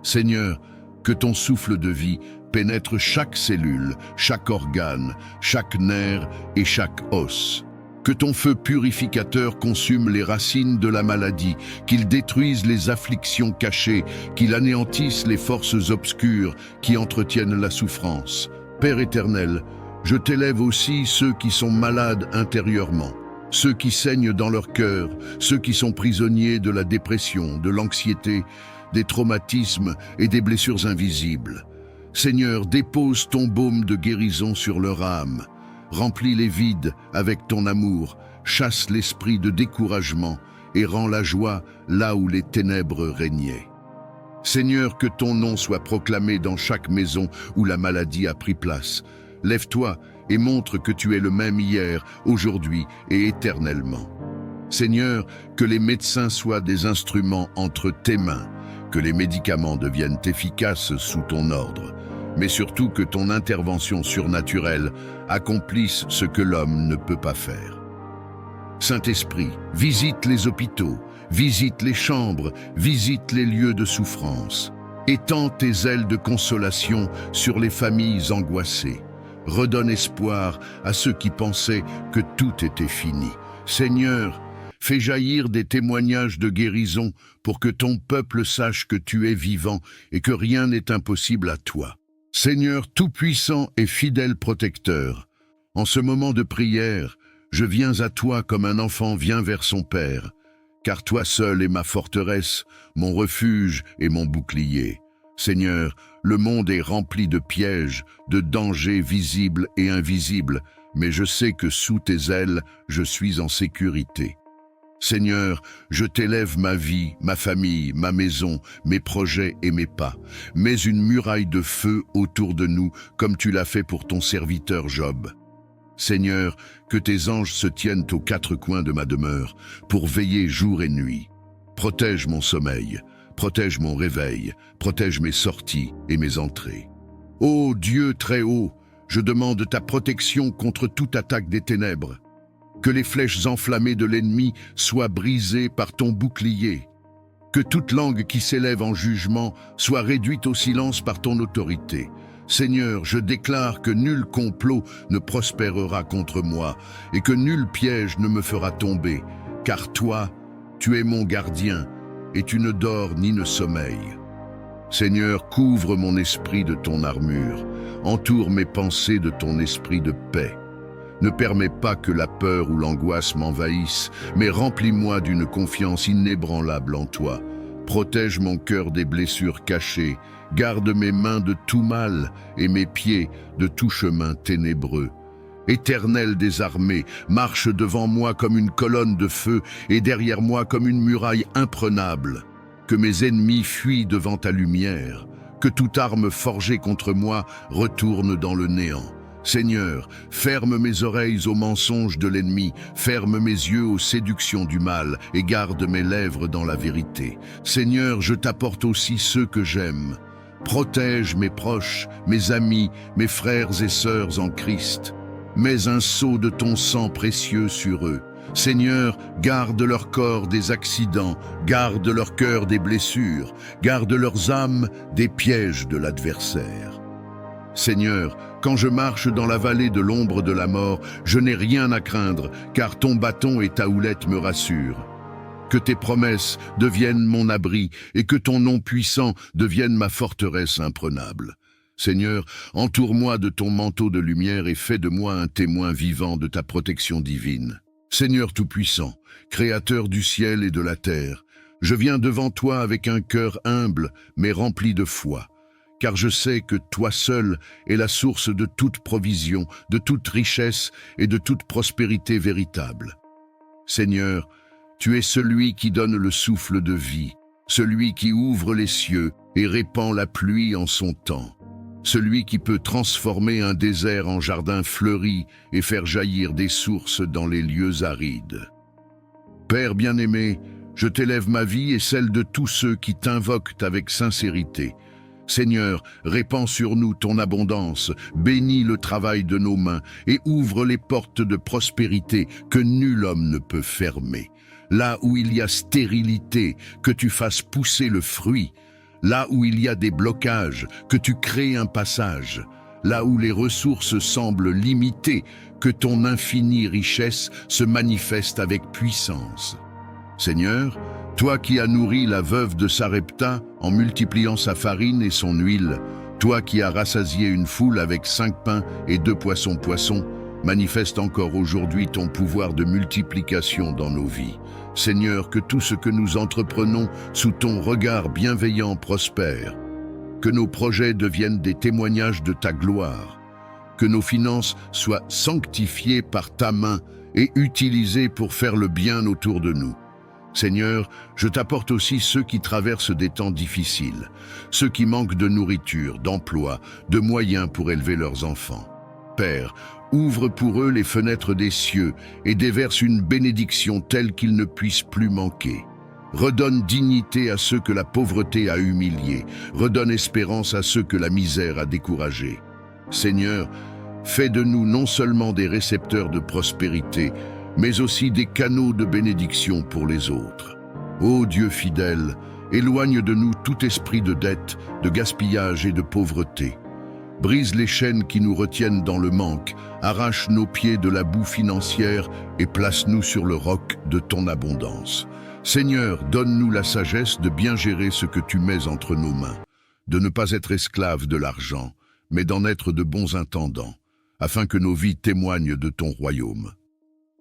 [SPEAKER 1] Seigneur, que ton souffle de vie pénètre chaque cellule, chaque organe, chaque nerf et chaque os. Que ton feu purificateur consume les racines de la maladie, qu'il détruise les afflictions cachées, qu'il anéantisse les forces obscures qui entretiennent la souffrance. Père éternel, je t'élève aussi ceux qui sont malades intérieurement, ceux qui saignent dans leur cœur, ceux qui sont prisonniers de la dépression, de l'anxiété, des traumatismes et des blessures invisibles. Seigneur, dépose ton baume de guérison sur leur âme. Remplis les vides avec ton amour, chasse l'esprit de découragement et rends la joie là où les ténèbres régnaient. Seigneur, que ton nom soit proclamé dans chaque maison où la maladie a pris place. Lève-toi et montre que tu es le même hier, aujourd'hui et éternellement. Seigneur, que les médecins soient des instruments entre tes mains, que les médicaments deviennent efficaces sous ton ordre, mais surtout que ton intervention surnaturelle accomplisse ce que l'homme ne peut pas faire. Saint-Esprit, visite les hôpitaux, visite les chambres, visite les lieux de souffrance. Étends tes ailes de consolation sur les familles angoissées. Redonne espoir à ceux qui pensaient que tout était fini. Seigneur, fais jaillir des témoignages de guérison pour que ton peuple sache que tu es vivant et que rien n'est impossible à toi. Seigneur tout-puissant et fidèle protecteur, en ce moment de prière, je viens à toi comme un enfant vient vers son père, car toi seul es ma forteresse, mon refuge et mon bouclier. Seigneur, le monde est rempli de pièges, de dangers visibles et invisibles, mais je sais que sous tes ailes, je suis en sécurité. Seigneur, je t'élève ma vie, ma famille, ma maison, mes projets et mes pas. Mets une muraille de feu autour de nous, comme tu l'as fait pour ton serviteur Job. Seigneur, que tes anges se tiennent aux quatre coins de ma demeure, pour veiller jour et nuit. Protège mon sommeil, protège mon réveil, protège mes sorties et mes entrées. Ô Dieu très haut, je demande ta protection contre toute attaque des ténèbres. Que les flèches enflammées de l'ennemi soient brisées par ton bouclier. Que toute langue qui s'élève en jugement soit réduite au silence par ton autorité. Seigneur, je déclare que nul complot ne prospérera contre moi et que nul piège ne me fera tomber, car toi, tu es mon gardien et tu ne dors ni ne sommeilles. Seigneur, couvre mon esprit de ton armure, entoure mes pensées de ton esprit de paix. Ne permets pas que la peur ou l'angoisse m'envahissent, mais remplis-moi d'une confiance inébranlable en toi. Protège mon cœur des blessures cachées, garde mes mains de tout mal et mes pieds de tout chemin ténébreux. Éternel des armées, marche devant moi comme une colonne de feu et derrière moi comme une muraille imprenable. Que mes ennemis fuient devant ta lumière, que toute arme forgée contre moi retourne dans le néant. Seigneur, ferme mes oreilles aux mensonges de l'ennemi, ferme mes yeux aux séductions du mal et garde mes lèvres dans la vérité. Seigneur, je t'apporte aussi ceux que j'aime. Protège mes proches, mes amis, mes frères et sœurs en Christ. Mets un sceau de ton sang précieux sur eux. Seigneur, garde leur corps des accidents, garde leur cœur des blessures, garde leurs âmes des pièges de l'adversaire. Seigneur, quand je marche dans la vallée de l'ombre de la mort, je n'ai rien à craindre, car ton bâton et ta houlette me rassurent. Que tes promesses deviennent mon abri et que ton nom puissant devienne ma forteresse imprenable. Seigneur, entoure-moi de ton manteau de lumière et fais de moi un témoin vivant de ta protection divine. Seigneur tout-puissant, créateur du ciel et de la terre, je viens devant toi avec un cœur humble mais rempli de foi. Car je sais que toi seul es la source de toute provision, de toute richesse et de toute prospérité véritable. Seigneur, tu es celui qui donne le souffle de vie, celui qui ouvre les cieux et répand la pluie en son temps, celui qui peut transformer un désert en jardin fleuri et faire jaillir des sources dans les lieux arides. Père bien-aimé, je t'élève ma vie et celle de tous ceux qui t'invoquent avec sincérité. Seigneur, répands sur nous ton abondance, bénis le travail de nos mains et ouvre les portes de prospérité que nul homme ne peut fermer. Là où il y a stérilité, que tu fasses pousser le fruit. Là où il y a des blocages, que tu crées un passage. là où les ressources semblent limitées, que ton infinie richesse se manifeste avec puissance. Seigneur, toi qui as nourri la veuve de Sarepta en multipliant sa farine et son huile, toi qui as rassasié une foule avec 5 pains et 2 poissons, manifeste encore aujourd'hui ton pouvoir de multiplication dans nos vies. Seigneur, que tout ce que nous entreprenons sous ton regard bienveillant prospère, que nos projets deviennent des témoignages de ta gloire, que nos finances soient sanctifiées par ta main et utilisées pour faire le bien autour de nous. Seigneur, je t'apporte aussi ceux qui traversent des temps difficiles, ceux qui manquent de nourriture, d'emploi, de moyens pour élever leurs enfants. Père, ouvre pour eux les fenêtres des cieux et déverse une bénédiction telle qu'ils ne puissent plus manquer. Redonne dignité à ceux que la pauvreté a humiliés, redonne espérance à ceux que la misère a découragés. Seigneur, fais de nous non seulement des récepteurs de prospérité, mais aussi des canaux de bénédiction pour les autres. Ô Dieu fidèle, éloigne de nous tout esprit de dette, de gaspillage et de pauvreté. Brise les chaînes qui nous retiennent dans le manque, arrache nos pieds de la boue financière et place-nous sur le roc de ton abondance. Seigneur, donne-nous la sagesse de bien gérer ce que tu mets entre nos mains, de ne pas être esclaves de l'argent, mais d'en être de bons intendants, afin que nos vies témoignent de ton royaume.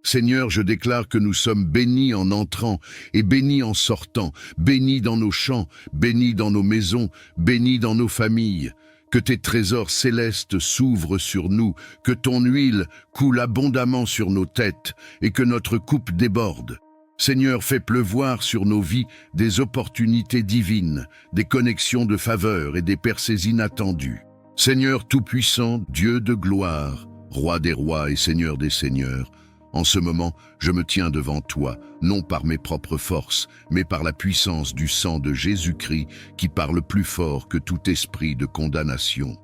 [SPEAKER 1] Seigneur, je déclare que nous sommes bénis en entrant et bénis en sortant, bénis dans nos champs, bénis dans nos maisons, bénis dans nos familles. Que tes trésors célestes s'ouvrent sur nous, que ton huile coule abondamment sur nos têtes et que notre coupe déborde. Seigneur, fais pleuvoir sur nos vies des opportunités divines, des connexions de faveur et des percées inattendues. Seigneur Tout-Puissant, Dieu de gloire, Roi des rois et Seigneur des seigneurs, en ce moment, je me tiens devant toi, non par mes propres forces, mais par la puissance du sang de Jésus-Christ qui parle plus fort que tout esprit de condamnation.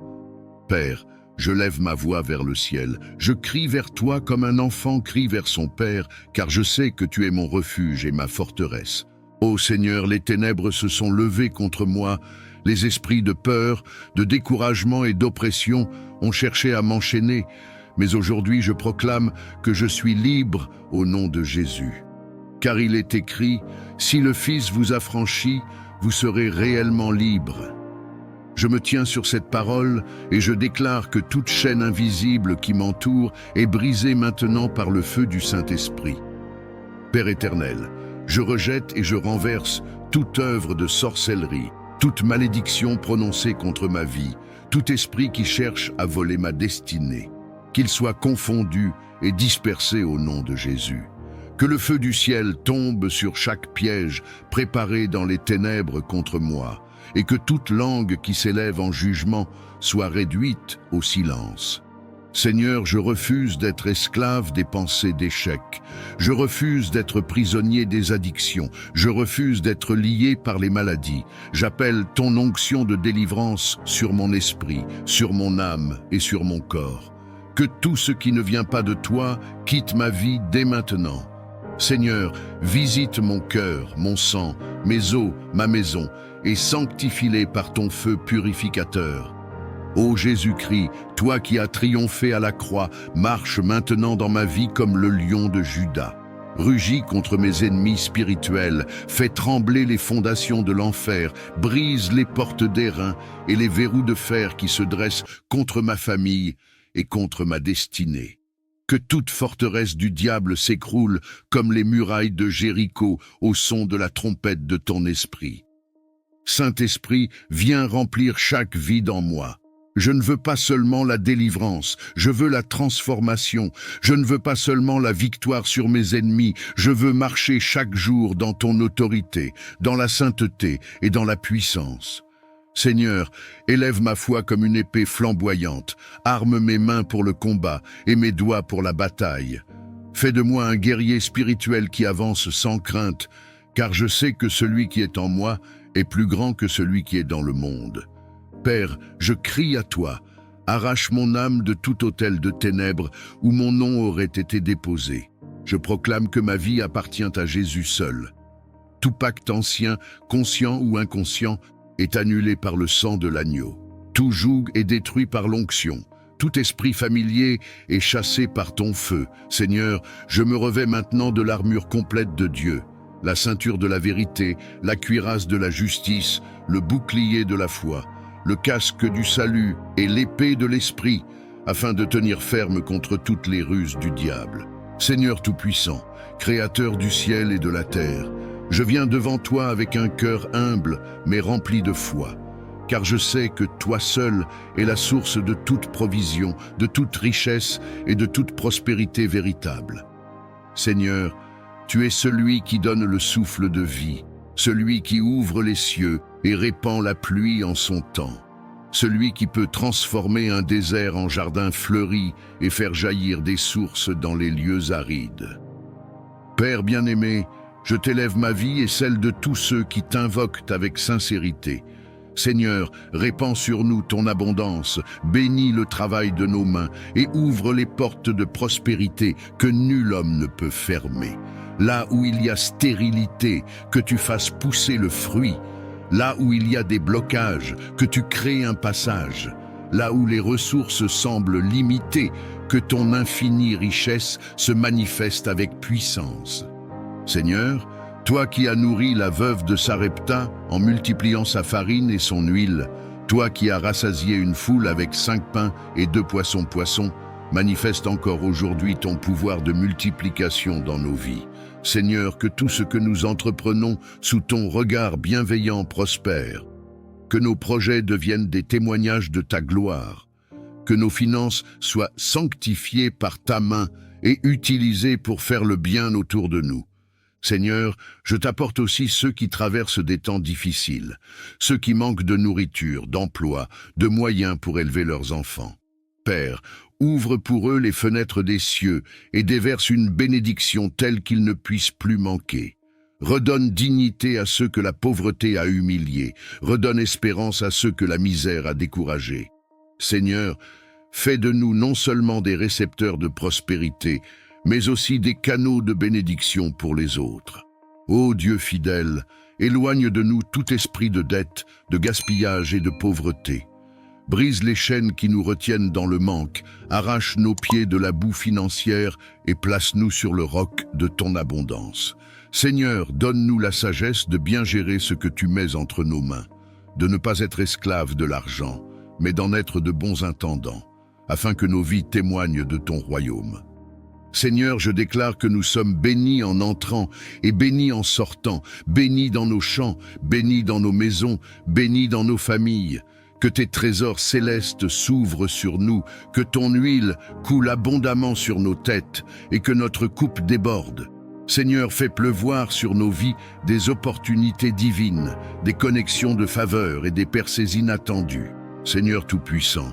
[SPEAKER 1] Père, je lève ma voix vers le ciel, je crie vers toi comme un enfant crie vers son père, car je sais que tu es mon refuge et ma forteresse. Ô Seigneur, les ténèbres se sont levées contre moi, les esprits de peur, de découragement et d'oppression ont cherché à m'enchaîner, mais aujourd'hui je proclame que je suis libre au nom de Jésus. Car il est écrit, si le Fils vous affranchit, vous serez réellement libre. Je me tiens sur cette parole et je déclare que toute chaîne invisible qui m'entoure est brisée maintenant par le feu du Saint-Esprit. Père éternel, je rejette et je renverse toute œuvre de sorcellerie, toute malédiction prononcée contre ma vie, tout esprit qui cherche à voler ma destinée. Qu'il soit confondu et dispersé au nom de Jésus. Que le feu du ciel tombe sur chaque piège préparé dans les ténèbres contre moi, et que toute langue qui s'élève en jugement soit réduite au silence. Seigneur, je refuse d'être esclave des pensées d'échec. Je refuse d'être prisonnier des addictions. Je refuse d'être lié par les maladies. J'appelle ton onction de délivrance sur mon esprit, sur mon âme et sur mon corps. Que tout ce qui ne vient pas de toi quitte ma vie dès maintenant. Seigneur, visite mon cœur, mon sang, mes os, ma maison, et sanctifie-les par ton feu purificateur. Ô Jésus-Christ, toi qui as triomphé à la croix, marche maintenant dans ma vie comme le lion de Juda. Rugis contre mes ennemis spirituels, fais trembler les fondations de l'enfer, brise les portes d'airain et les verrous de fer qui se dressent contre ma famille et contre ma destinée. Que toute forteresse du diable s'écroule comme les murailles de Jéricho au son de la trompette de ton esprit. Saint-Esprit, viens remplir chaque vide en moi. Je ne veux pas seulement la délivrance, je veux la transformation. Je ne veux pas seulement la victoire sur mes ennemis, je veux marcher chaque jour dans ton autorité, dans la sainteté et dans la puissance. Seigneur, élève ma foi comme une épée flamboyante, arme mes mains pour le combat et mes doigts pour la bataille. Fais de moi un guerrier spirituel qui avance sans crainte, car je sais que celui qui est en moi est plus grand que celui qui est dans le monde. Père, je crie à toi, arrache mon âme de tout autel de ténèbres où mon nom aurait été déposé. Je proclame que ma vie appartient à Jésus seul. Tout pacte ancien, conscient ou inconscient, est annulé par le sang de l'agneau. Tout joug est détruit par l'onction. Tout esprit familier est chassé par ton feu. Seigneur, je me revêts maintenant de l'armure complète de Dieu, la ceinture de la vérité, la cuirasse de la justice, le bouclier de la foi, le casque du salut et l'épée de l'esprit, afin de tenir ferme contre toutes les ruses du diable. Seigneur Tout-Puissant, Créateur du ciel et de la terre, je viens devant toi avec un cœur humble mais rempli de foi, car je sais que toi seul es la source de toute provision, de toute richesse et de toute prospérité véritable. Seigneur, tu es celui qui donne le souffle de vie, celui qui ouvre les cieux et répand la pluie en son temps, celui qui peut transformer un désert en jardin fleuri et faire jaillir des sources dans les lieux arides. Père bien-aimé, je t'élève ma vie et celle de tous ceux qui t'invoquent avec sincérité. Seigneur, répands sur nous ton abondance, bénis le travail de nos mains et ouvre les portes de prospérité que nul homme ne peut fermer. Là où il y a stérilité, que tu fasses pousser le fruit. Là où il y a des blocages, que tu crées un passage. Là où les ressources semblent limitées, que ton infinie richesse se manifeste avec puissance. Seigneur, toi qui as nourri la veuve de Sarepta en multipliant sa farine et son huile, toi qui as rassasié une foule avec 5 pains et 2 poissons, manifeste encore aujourd'hui ton pouvoir de multiplication dans nos vies. Seigneur, que tout ce que nous entreprenons sous ton regard bienveillant prospère, que nos projets deviennent des témoignages de ta gloire, que nos finances soient sanctifiées par ta main et utilisées pour faire le bien autour de nous. Seigneur, je t'apporte aussi ceux qui traversent des temps difficiles, ceux qui manquent de nourriture, d'emploi, de moyens pour élever leurs enfants. Père, ouvre pour eux les fenêtres des cieux et déverse une bénédiction telle qu'ils ne puissent plus manquer. Redonne dignité à ceux que la pauvreté a humiliés, redonne espérance à ceux que la misère a découragés. Seigneur, fais de nous non seulement des récepteurs de prospérité, mais aussi des canaux de bénédiction pour les autres. Ô Dieu fidèle, éloigne de nous tout esprit de dette, de gaspillage et de pauvreté. Brise les chaînes qui nous retiennent dans le manque, arrache nos pieds de la boue financière et place-nous sur le roc de ton abondance. Seigneur, donne-nous la sagesse de bien gérer ce que tu mets entre nos mains, de ne pas être esclaves de l'argent, mais d'en être de bons intendants, afin que nos vies témoignent de ton royaume. Seigneur, je déclare que nous sommes bénis en entrant et bénis en sortant, bénis dans nos champs, bénis dans nos maisons, bénis dans nos familles. Que tes trésors célestes s'ouvrent sur nous, que ton huile coule abondamment sur nos têtes et que notre coupe déborde. Seigneur, fais pleuvoir sur nos vies des opportunités divines, des connexions de faveur et des percées inattendues. Seigneur Tout-Puissant,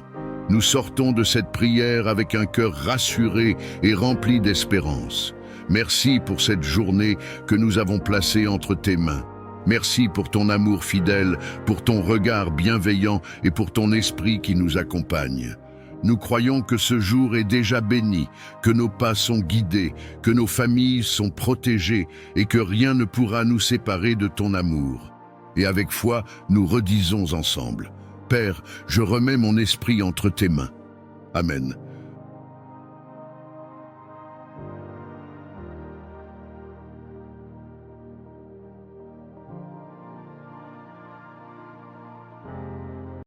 [SPEAKER 1] nous sortons de cette prière avec un cœur rassuré et rempli d'espérance. Merci pour cette journée que nous avons placée entre tes mains. Merci pour ton amour fidèle, pour ton regard bienveillant et pour ton esprit qui nous accompagne. Nous croyons que ce jour est déjà béni, que nos pas sont guidés, que nos familles sont protégées et que rien ne pourra nous séparer de ton amour. Et avec foi, nous redisons ensemble: Père, je remets mon esprit entre tes mains. Amen.